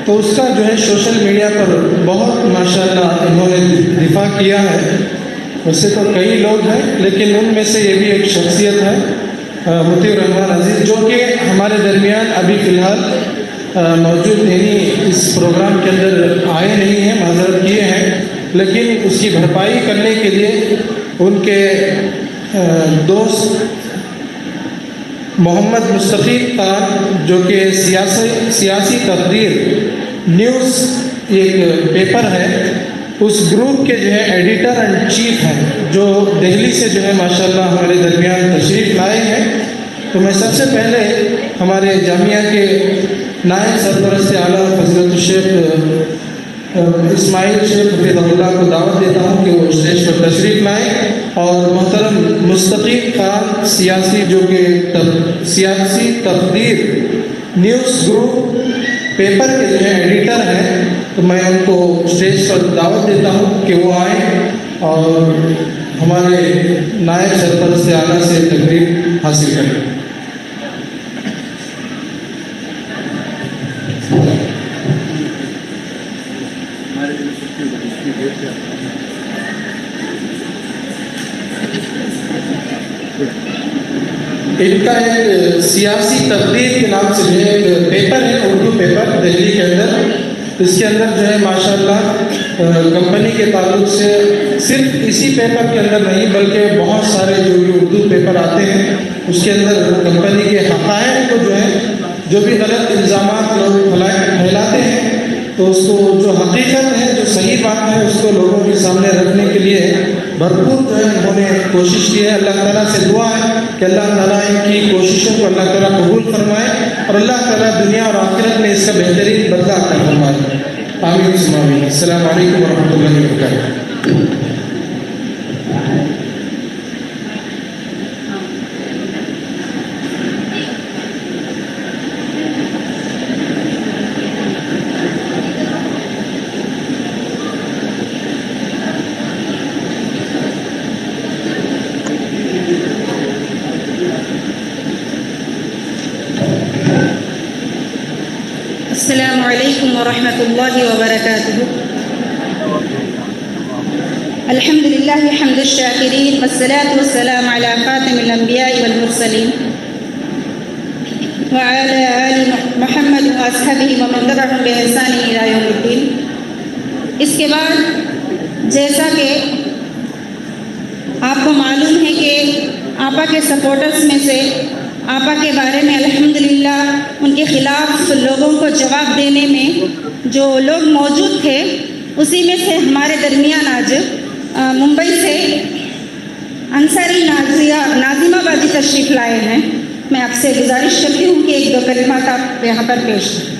تو اس کا جو ہے سوشل میڈیا پر بہت ماشاءاللہ انہوں نے دفاع کیا ہے. ویسے تو کئی لوگ ہیں لیکن ان میں سے یہ بھی ایک شخصیت ہے مطیع الرحمان عزیز جو کہ ہمارے درمیان ابھی فی الحال موجود نہیں، اس پروگرام کے اندر آئے نہیں ہیں، معذرت کیے ہیں. لیکن اس کی بھرپائی کرنے کے لیے ان کے دوست محمد مستفید خان جو کہ سیاسی تقریر نیوز ایک پیپر ہے اس گروپ کے جو ہے ایڈیٹر اینڈ چیف ہیں جو دہلی سے جو ہے ماشاءاللہ ہمارے درمیان تشریف لائے ہیں. تو میں سب سے پہلے ہمارے جامعہ کے نائب سرپرست اعلیٰ فضیلت الشیخ اسماعیل شیخ حفیظ اللہ کو دعوت دیتا ہوں کہ وہ اسٹیج پر تشریف لائیں، اور محترم مستقیم خان سیاسی جو کہ سیاسی تقدیر نیوز گروپ پیپر کے جو ہیں ایڈیٹر ہیں، تو میں ان کو اسٹیج پر دعوت دیتا ہوں کہ وہ آئیں اور ہمارے نائب سرپرست اعلیٰ سے تقریر حاصل کریں۔ ان کا ایک سیاسی تقدیر کے نام سے جو ہے ایک پیپر ہے، اردو پیپر دہلی کے اندر، اس کے اندر جو ہے ماشاءاللہ کمپنی کے تعلق سے صرف اسی پیپر کے اندر نہیں بلکہ بہت سارے جو بھی اردو پیپر آتے ہیں اس کے اندر کمپنی کے حقائق کو جو ہے جو بھی غلط الزامات لوگ پھیلاتے ہیں تو اس کو جو حقیقت ہے جو صحیح بات ہے اس کو لوگوں کے سامنے رکھنے کے لیے بھرپور جو ہے انہوں نے کوشش کی ہے۔ اللہ تعالیٰ سے دعا ہے کہ اللہ تعالیٰ ان کی کوششوں کو اللہ تعالیٰ قبول فرمائے اور اللہ تعالیٰ دنیا اور آخرت میں اس کا بہترین بدلہ عطا فرمائے۔ آمین ثم آمین۔ السلام علیکم ورحمۃ اللہ وبرکاتہ۔ السلام علیکم ورحمۃ اللہ وبرکاتہ۔ الحمد للہ حمد الشاکرین والصلاة والسلام علی خاتم الانبیاء والمرسلین وعلی آل محمد واصحابہ ومن تبعهم بإحسان الی یوم الدین۔ اس کے بعد جیسا کہ آپ کو معلوم ہے کہ آپا کے سپورٹرز میں سے آپا کے بارے میں الحمدللہ ان کے خلاف لوگوں کو جواب دینے میں جو لوگ موجود تھے اسی میں سے ہمارے درمیان آج ممبئی سے انصاری ناظمہ بازی تشریف لائے ہیں۔ میں آپ سے گزارش کرتی ہوں کہ ایک دو کلمات آپ یہاں پر پیش کریں۔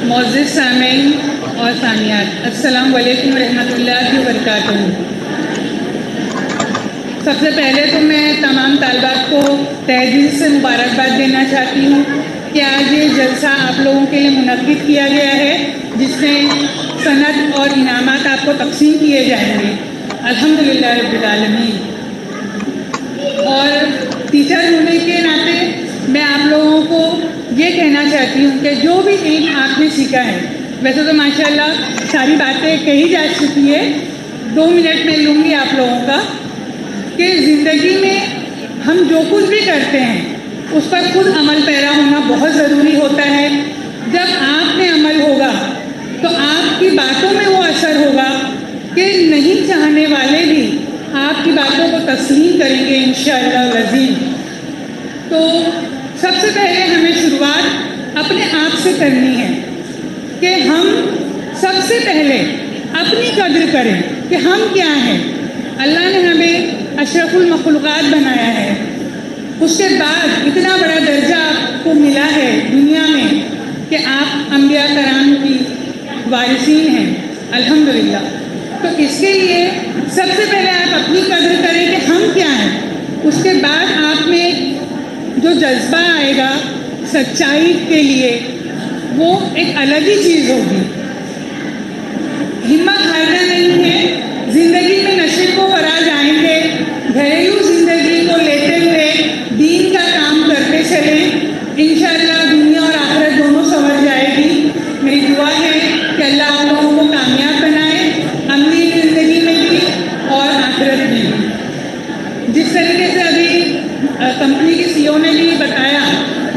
معزز سامعین اور سامعات، السلام علیکم ورحمۃ اللہ وبرکاتہ۔ سب سے پہلے تو میں تمام طالبات کو تہہ دل سے مبارکباد دینا چاہتی ہوں کہ آج یہ جلسہ آپ لوگوں کے لیے منعقد کیا گیا ہے جس میں سند اور انعامات آپ کو تقسیم کیے جائیں گے، الحمدللہ رب العالمین۔ اور ٹیچر ہونے کے ناطے میں آپ لوگوں کو یہ کہنا چاہتی ہوں کہ جو بھی علم آپ نے سیکھا ہے، ویسے تو ماشاءاللہ ساری باتیں کہی جا چکی ہے، 2 منٹ میں لوں گی آپ لوگوں کا، کہ زندگی میں ہم جو کچھ بھی کرتے ہیں اس پر خود عمل پیرا ہونا بہت ضروری ہوتا ہے۔ جب آپ میں عمل ہوگا تو آپ کی باتوں میں وہ اثر ہوگا کہ نہیں چاہنے والے بھی آپ کی باتوں کو تسلیم کریں گے انشاءاللہ العظیم۔ تو سب سے پہلے ہمیں شروعات اپنے آپ سے کرنی ہے کہ ہم سب سے پہلے اپنی قدر کریں کہ ہم کیا ہیں۔ اللہ نے ہمیں اشرف المخلوقات بنایا ہے، اس کے بعد اتنا بڑا درجہ آپ کو ملا ہے دنیا میں کہ آپ انبیاء کرام کی وارثین ہیں الحمدللہ۔ تو اس کے لیے سب سے پہلے آپ اپنی قدر کریں کہ ہم کیا ہیں، اس کے بعد آپ میں جو جذبہ آئے گا سچائی کے لیے وہ ایک الگ ہی چیز ہوگی۔ ہمت ہارنا نہیں ہے، زندگی میں نشے کو فراز آئیں گے، گھریلو زندگی کو لیتے ہوئے دین کا کام کرتے چلیں، انشاءاللہ دنیا اور آخرت دونوں سنور جائے گی۔ میری دعا ہے کہ اللہ آپ لوگوں کو کامیاب بنائے، عملی زندگی میں بھی اور آخرت میں بھی۔ جس طریقے سے ابھی کمپنی کی CEO نے بھی بتایا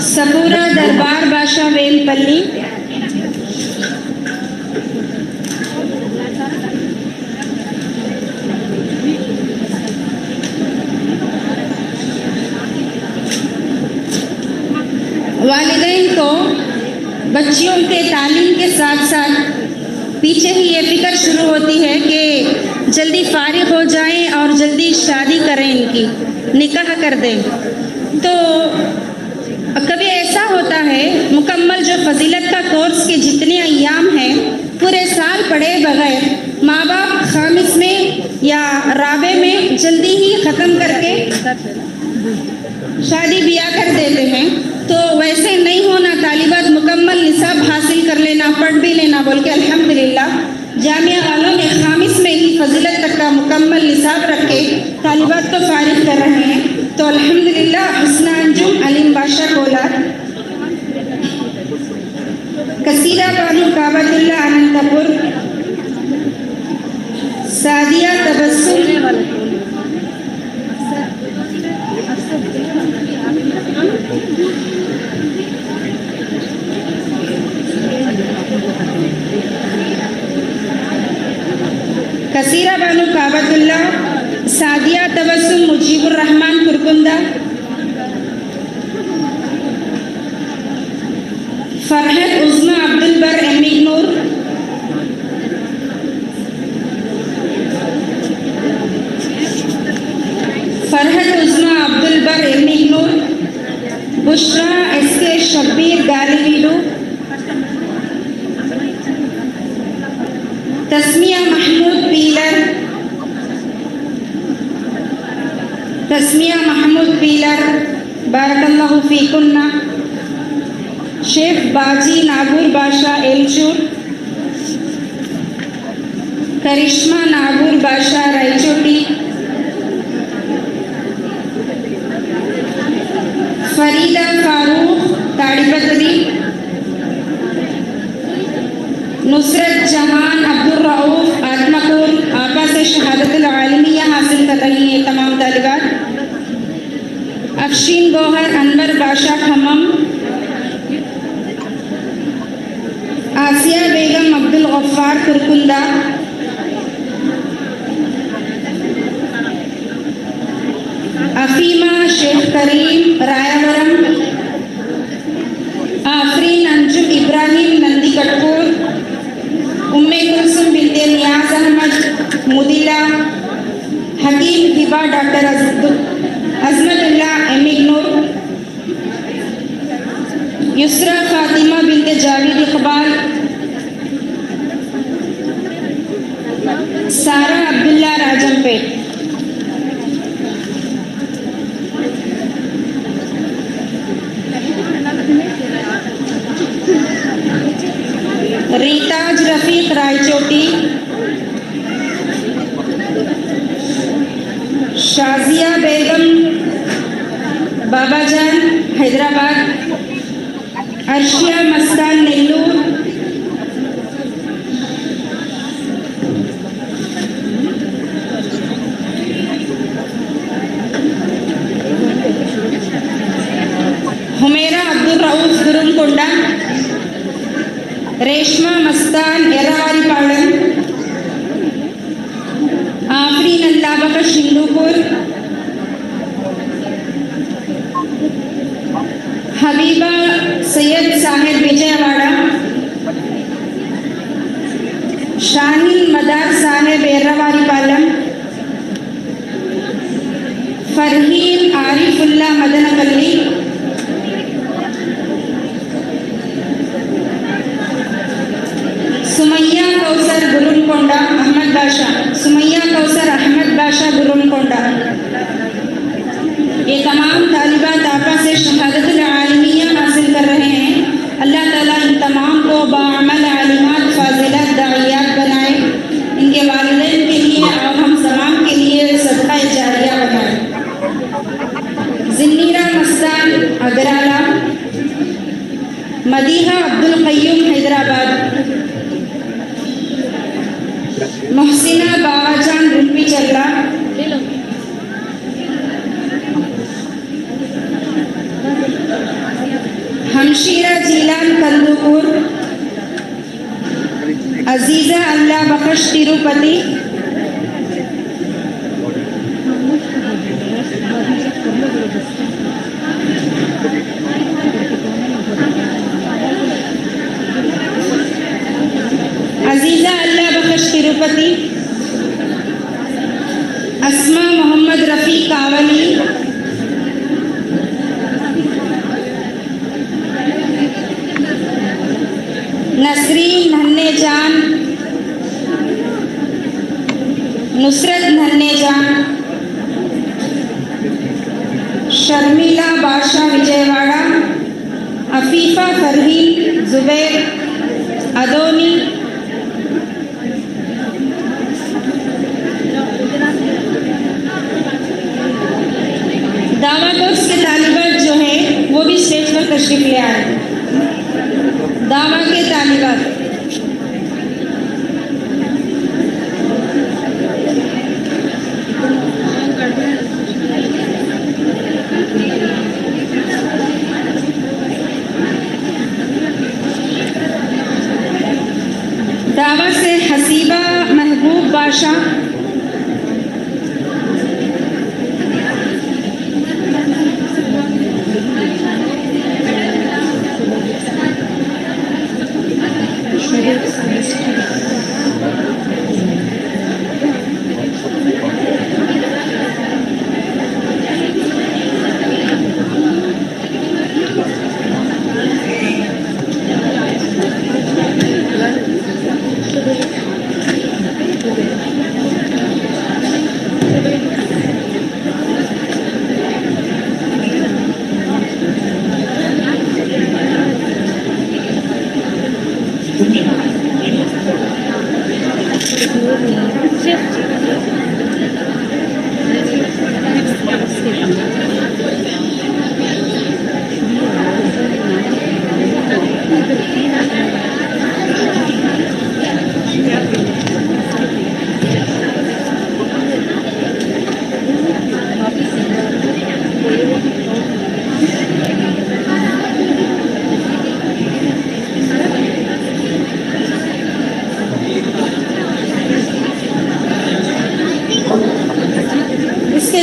سپورہ دربار بادشاہ ویل پلی، والدین کو بچیوں کے تعلیم کے ساتھ ساتھ پیچھے ہی یہ فکر شروع ہوتی ہے کہ جلدی فارغ ہو جائیں اور جلدی شادی کریں، ان کی نکاح کر دیں. تو کبھی ایسا ہوتا ہے مکمل جو فضیلت کا کورس کے جتنے ایام ہیں پورے سال پڑھے بغیر ماں باپ خامس میں یا رابع میں جلدی ہی ختم کر کے شادی بیاہ کر دیتے ہیں. تو ویسے نہیں ہونا، طالبات مکمل نصاب حاصل کر لینا، پڑھ بھی لینا بول کے الحمدللہ جامعہ والوں نے خامس میں ہی فضیلت تک کا مکمل نصاب رکھ کے طالبات کو فارغ کر رہے ہیں. تو الحمدللہ حسنہ انجم علیم بادشاہ کولار، کثیرہ بانو کعبۃ اللہ اننت پور، سعدیہ تبسم کثیرہ بانو کعبۃ اللہ، سعدیہ تبسم مجیب الرحمن کرکندہ، فرحت عظمی عبدالبر ایم اگنور، فرحت عظمی عبدالبر ایم اگنور، بشرا ایس کے شبیر گالی ویڈو، تسمیہ محمود پیلر، تسمیہ محمود پیلر بارک اللہ فیکن، شیخ باجی ناگور بادشاہ ایلچور، کرشمہ ناگور بادشاہ رائچوٹی، فریدہ فاروق تاڑی پتری، نصرت جہان عبدالرؤوف آتمکور آقا سے شہادت العالمیہ حاصل کر رہی ہیں تمام طالبات. افشین گوہر انور بادشاہ کھمم، آسیہ بیگم عبدالغفار کرکندہ، افیمہ شیخ کریم رایاورم، آفرین انجم ابراہیم نندی کٹپور، ام کلثوم بنت نیاز احمد مدلہ، حکیم ہبا ڈاکٹر عظمت اللہ ایم اگنور، یسریٰ فاطمہ بنت جاوید اقبال، سارہ عبداللہ راجم پیٹ. ریتاج رفیق رائچوٹی، شازیہ بیگم بابا جان حیدرآباد، عرشیہ مستان نیلور، حمیرہ عبدالرؤوف گرم کنڈا، ریشمہ مستان ایراواری پاڑن، آفرین اللہ بخش ہندوپور، حبیبہ سید صاحب وجے واڑہ، شاہین مدار صاحب ایراواری پالم، فرحین عارف اللہ مدن پلی، سمیہ کوثر گرم کونڈا احمد بادشاہ، سمیہ کوثر احمد بادشاہ گرم کونڈا. یہ تمام طالبات آپا سے شہادت العالمیہ حاصل کر رہے ہیں. اللہ تعالیٰ ان تمام کو باعمل عالمات فاضلات داعیات بنائے، ان کے والدین کے لیے اور ہم تمام کے لیے صدقہ جاریہ بنائے. زنیرہ مستان اگرالہ، مدیحہ عبدالقیوم حیدرآباد، محسنہ باوا جان رنپی چلہ، ہمشیرہ جیلان کندوپور، عزیزہ اللہ بخش تروپتی، عزیزہ اللہ بخش تروپتی، اسماء محمد رفیع کاولی، نسرین ننھے جان، نصرت ننھے جان، شرمیلا بادشاہ وجے واڑہ، عفیفہ فرحین زبیر ادونی، دعویٰ کورس کے طالبات جو ہیں وہ بھی اسٹیج پر تشریف لے آئے. دعویٰ کے طالبات دعویٰ سے حسیبہ محبوب بادشاہ،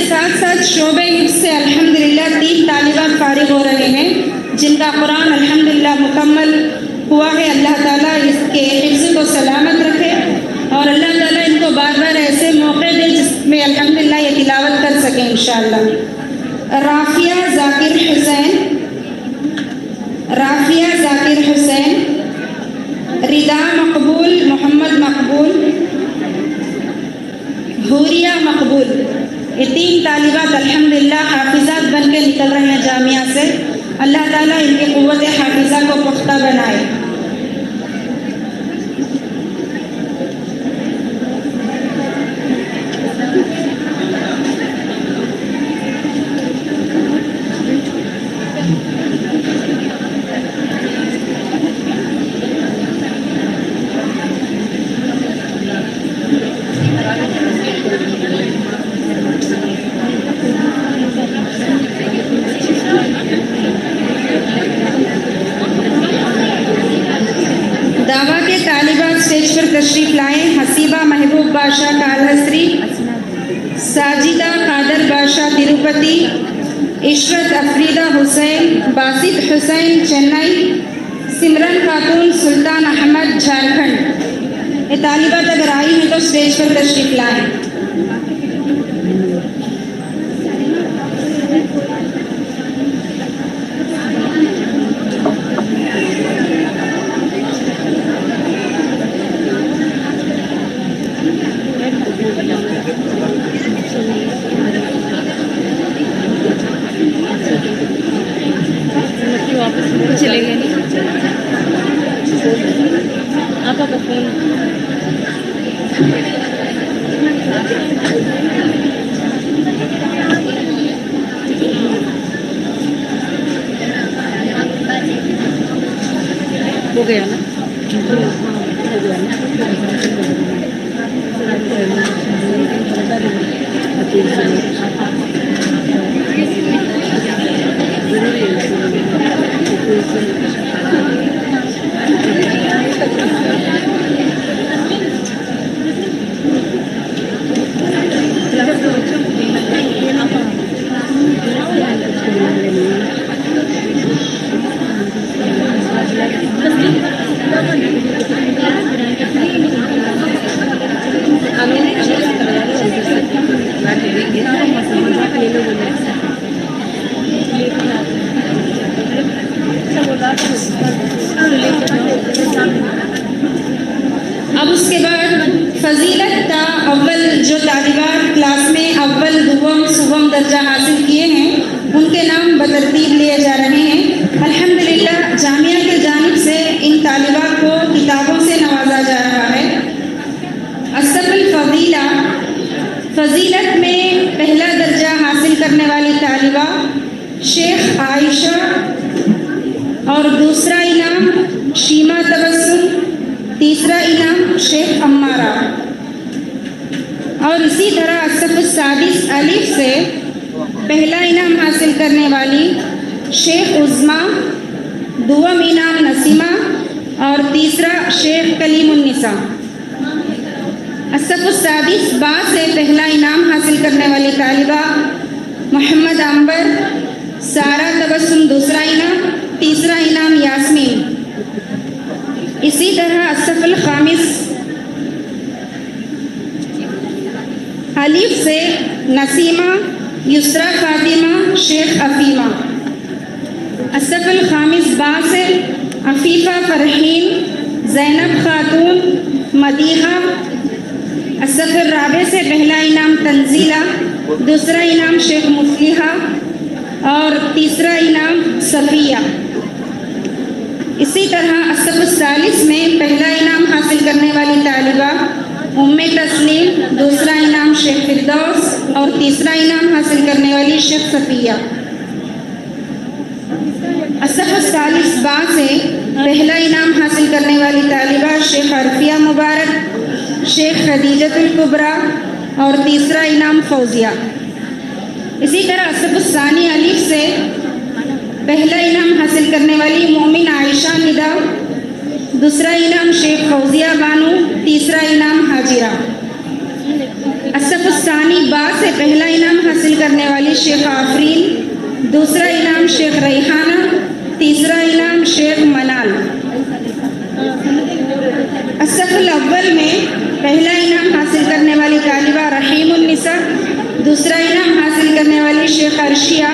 ساتھ ساتھ شعبہ حفظ سے الحمدللہ 3 طالبات فارغ ہو رہے ہیں جن کا قرآن الحمدللہ مکمل ہوا ہے. اللہ تعالیٰ اس کے حفظ کو سلامت رکھے اور اللہ تعالیٰ ان کو بار بار ایسے موقع دے جس میں الحمدللہ یہ تلاوت کر سکیں انشاءاللہ. رافیہ ذاکر حسین، رافیہ ذاکر حسین، ردا مقبول محمد مقبول، حوریہ مقبول، یہ 3 طالبات الحمدللہ حافظات بن کے نکل رہے ہیں جامعہ سے. اللہ تعالیٰ ان کی قوت حافظہ کو پختہ بنائے. دعویٰ کے طالبات اسٹیج پر تشریف لائیں. حسیبہ محبوب بادشاہ کالہسری، ساجدہ قادر بادشاہ تروپتی، عشرت افریدہ حسین، باسط حسین چنئی، سمرن خاتون سلطان احمد جھارکھنڈ. یہ طالبات اگر آئی ہیں تو اسٹیج پر تشریف لائیں. چلے گئے آپ کا فون ہو گیا نا ضروری ہے اب اس کے بعد فضیلت تا اول جو طالبات کلاس میں اول دوم صوبم درجہ حاصل کیے ہیں ان کے نام بترتیب لیے جا رہے ہیں۔ الحمدللہ جامعہ کی جانب سے ان طالبات کو کتابوں سے نوازا جا رہا ہے۔ اصف الفضیلہ، فضیلت میں پہلا درجہ حاصل کرنے والی طالبہ شیخ عائشہ، اور دوسرا انعام شیما تبسم، تیسرا انعام شیخ امارہ۔ اور اسی طرح اصف السادس الف سے پہلا انعام حاصل کرنے والی شیخ عظما، دوم انعام نسیمہ اور تیسرا شیخ کلیم النساء۔ اصف السادس با سے پہلا انعام حاصل کرنے والی طالبہ محمد عنبر، سارہ تبسم دوسرا انعام، تیسرا انعام یاسمین۔ اسی طرح اصف الخامس الف سے نسیمہ، یسرا فاطمہ، شیخ عفیمہ۔ اصف الخامس با سے عفیفہ فرحین، زینب خاتون، مدیحہ۔ اصف الرابع سے پہلا انعام تنزیلہ، دوسرا انعام شیخ مفلحہ اور تیسرا انعام صفیہ۔ اسی طرح اصف الثالث میں پہلا انعام حاصل کرنے والی طالبہ ام تسلیم، دوسرا انعام شیخ فردوس اور تیسرا انعام حاصل کرنے والی شیخ صفیہ۔ اصف الثالث با سے پہلا انعام حاصل کرنے والی طالبہ شیخ عرفیہ مبارک، شیخ خدیجۃ الکبریٰ اور تیسرا انعام فوزیہ۔ اسی طرح اصف الثانی الف سے پہلا انعام حاصل کرنے والی مومن عائشہ ندا، دوسرا انعام شیخ فوزیہ بانو، تیسرا انعام حاجرہ۔ اصف الثانی با سے پہلا انعام حاصل کرنے والی شیخ آفرین، دوسرا انعام شیخ ریحانہ، تیسرا انعام شیخ منال۔ اصف الاول میں پہلا انعام حاصل کرنے والی طالبہ رحیم النساء، دوسرا انعام حاصل کرنے والی شیخ عرشیہ،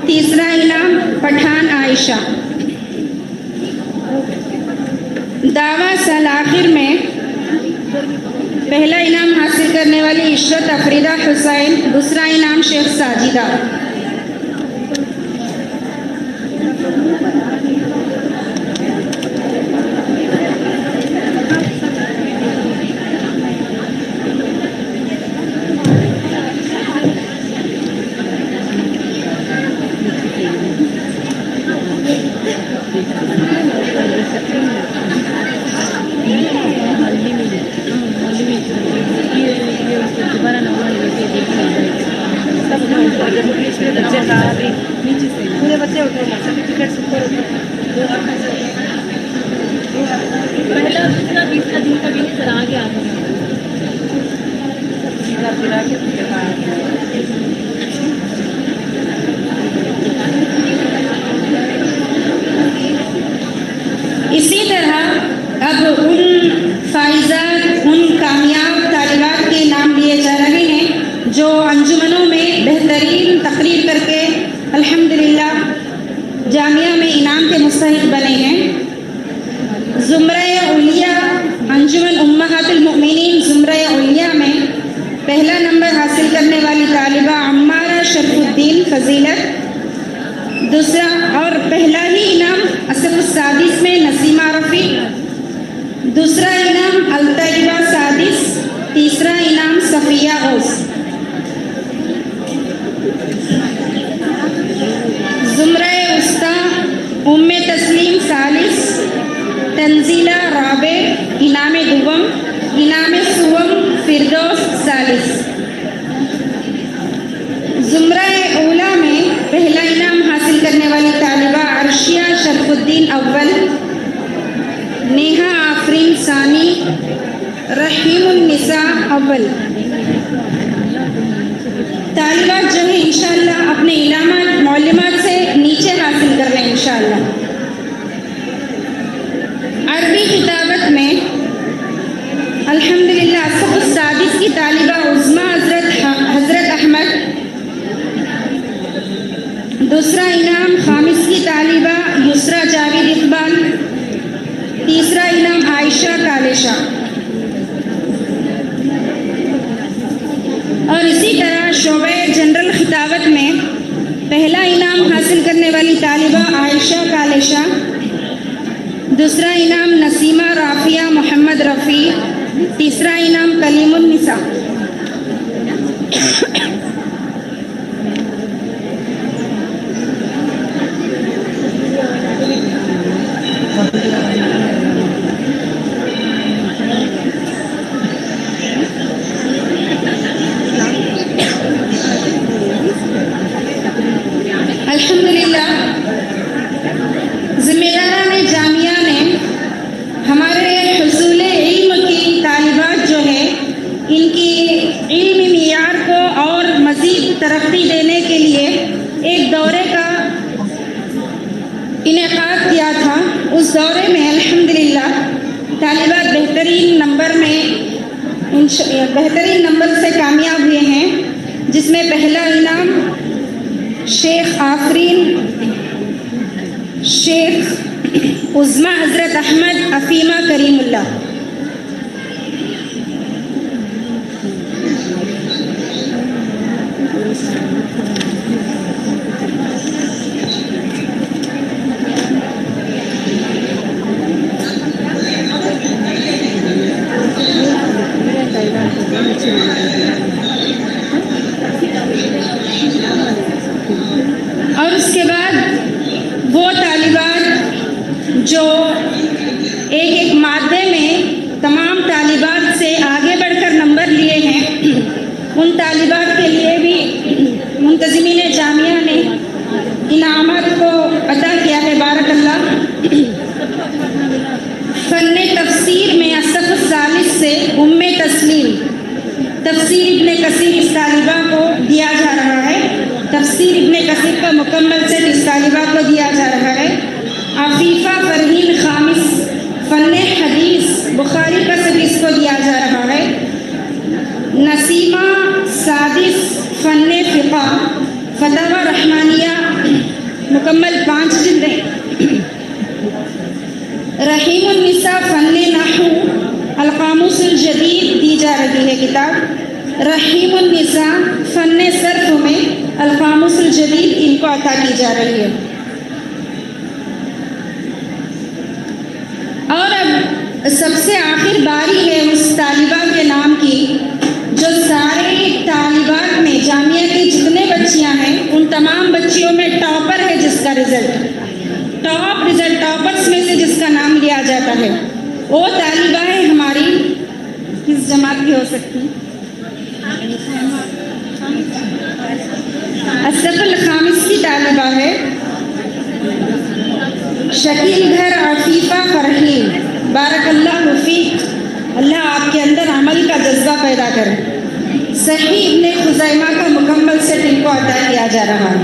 تیسرا انعام پٹھان عائشہ۔ دعویٰ سال آخر میں پہلا انعام حاصل کرنے والی عشرت افریدہ حسین، دوسرا انعام شیخ ساجدہ۔ پورے بچے اٹھے سرٹیفکیٹ پہلا دوسرا تیسرا دن کا بھی سر آگے آ اسی طرح اب ان فائزات، ان کامیاب طالبات کے نام لیے جا رہے ہیں جو انجمنوں میں بہترین تقریر کر کے الحمدللہ جامعہ میں انعام کے مستحق بنے ہیں۔ زمرہ علیہ انجمن امہات المؤمنین زمرہ علیہ میں پہلا نمبر حاصل کرنے والی طالبہ عمارہ شرف الدین فضیلت، دوسرا اور پہلا ہی انعام اصف السادس میں نسیمہ رفیق، دوسرا انعام الطیبہ سادس، تیسرا انعام صفیہ غوث۔ زمرہ وسطی ام تسلیم ثالث، تنزیلہ رابع، انعام دوم، انعام سوم فردوس ثالث۔ زمرہ اولا میں پہلا انعام حاصل کرنے والی طالبہ عرشیہ شرف الدین اول، نیہا آفرین ثانی، رحیم النساء اول۔ طالبات جو ہیں انشاءاللہ اپنے انعامات معلمات سے نیچے حاصل کر رہے ہیں انشاءاللہ۔ عربی کتابت میں الحمدللہ صف السادس کی طالبہ عظمیٰ حضرت احمد، دوسرا انعام خامس کی طالبہ یسریٰ جاوید اقبال، تیسرا انعام عائشہ کالشہ، اور اسی طرح شعبہ جنرل خطابت میں پہلا انعام حاصل کرنے والی طالبہ عائشہ کالشہ، دوسرا انعام نسیمہ رافیہ محمد رفیع، تیسرا انعام کلیم النساء۔ الحمدللہ ذمہ داران جامعہ نے ہمارے حصول علم کی طالبات جو ہے ان کی علمی معیار کو اور مزید ترقی دینے کے لیے ایک دورے کا انعقاد کیا تھا۔ اس دورے میں الحمدللہ طالبات بہترین نمبر سے کامیاب ہوئے ہیں، جس میں پہلا انعام شیخ آفرین، شیخ عظمیٰ حضرت احمد افیمہ کریم اللہ۔ اور اس کے بعد وہ طالبات جو ایک مادے میں تمام طالبات سے آگے بڑھ کر نمبر لیے ہیں، ان طالبات کے لیے بھی منتظمین جامعہ نے انعامات کو عطا کیا ہے۔ بارک اللہ۔ فن تفسیر میں صف الثالث سے تسلیم، تفسیر ابن کثیر اس طالبہ کو دیا جا رہا ہے۔ تفسیر ابن کثیر کا مکمل سیٹ اس طالبہ کو دیا جا رہا ہے۔ عفیفہ فرحین خامس فن حدیث بخاری کا سیٹ اس کو دیا جا رہا ہے۔ نسیمہ سادس فن فقہ فتاوی رحمانیہ مکمل 5 جلدیں۔ رحیم النساء فن نحو القاموس الجدید دی جا رہی ہے کتاب۔ رحیم النساء فن صرف میں القاموس الجدید ان کو عطا کی جا رہی ہے۔ اور اب سب سے آخر باری ہے اس طالبہ کے نام کی جو سارے طالبات میں جامعہ کی جتنے بچیاں ہیں ان تمام بچیوں میں ٹاپر ہے، جس کا ٹاپرس میں سے جس کا نام لیا جاتا ہے وہ طالبہ ہے ہماری کس جماعت کی ہو سکتی؟ الصف الخامس کی طالبہ ہے شکیل گھر عفیفہ فرحین۔ بارک اللہ فیک، اللہ آپ کے اندر عمل کا جذبہ پیدا کرے۔ صحیح ابن خزیمہ کا مکمل سیٹ ان کو عطا کیا جا رہا ہے۔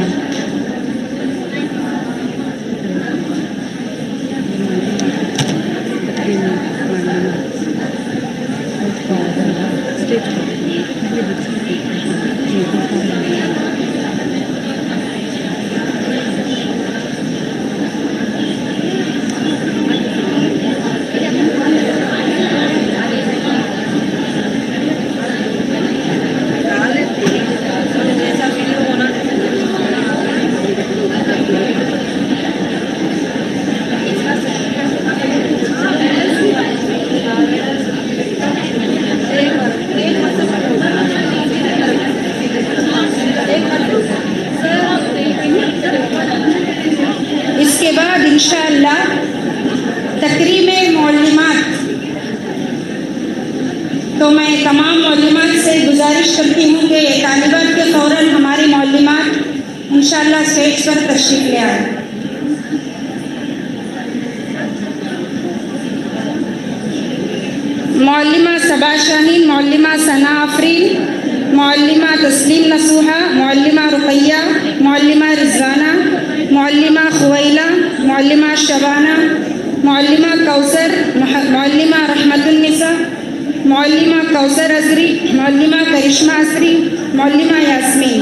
معلمہ صبا شاہین، معلمہ ثنا آفرین، معلمہ تسلیم نصوحہ، معلمہ رقیہ، معلمہ رضوانہ، معلمہ خویلہ، معلمہ شبانہ، معلمہ کوثر، معلمہ رحمت النساء، معلمہ کوثر ازری، معلمہ کرشمہ ازری، معلمہ یاسمین۔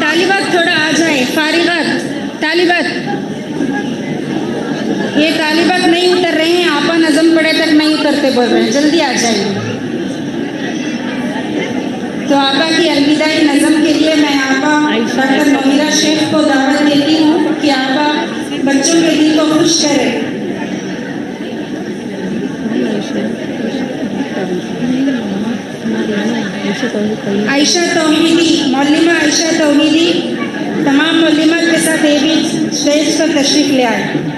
طالبات تھوڑا آ جائیں، فارغات، طالبات، یہ طالبات نہیں اتر رہے ہیں، آپا نظم پڑھے تک نہیں اترتے بول رہے ہیں، جلدی آ جائیں۔ تو آپا کی الوداعی نظم کے لیے میں آپا ڈاکٹر منیرہ شیخ کو دعوت دیتی ہوں کہ آپا بچوں کے دل کو خوش کریں۔ عائشہ توحیدی، معلمہ عائشہ توحیدی تمام معلمات کے ساتھ یہ بھی اسٹیج پر تشریف لے آئے۔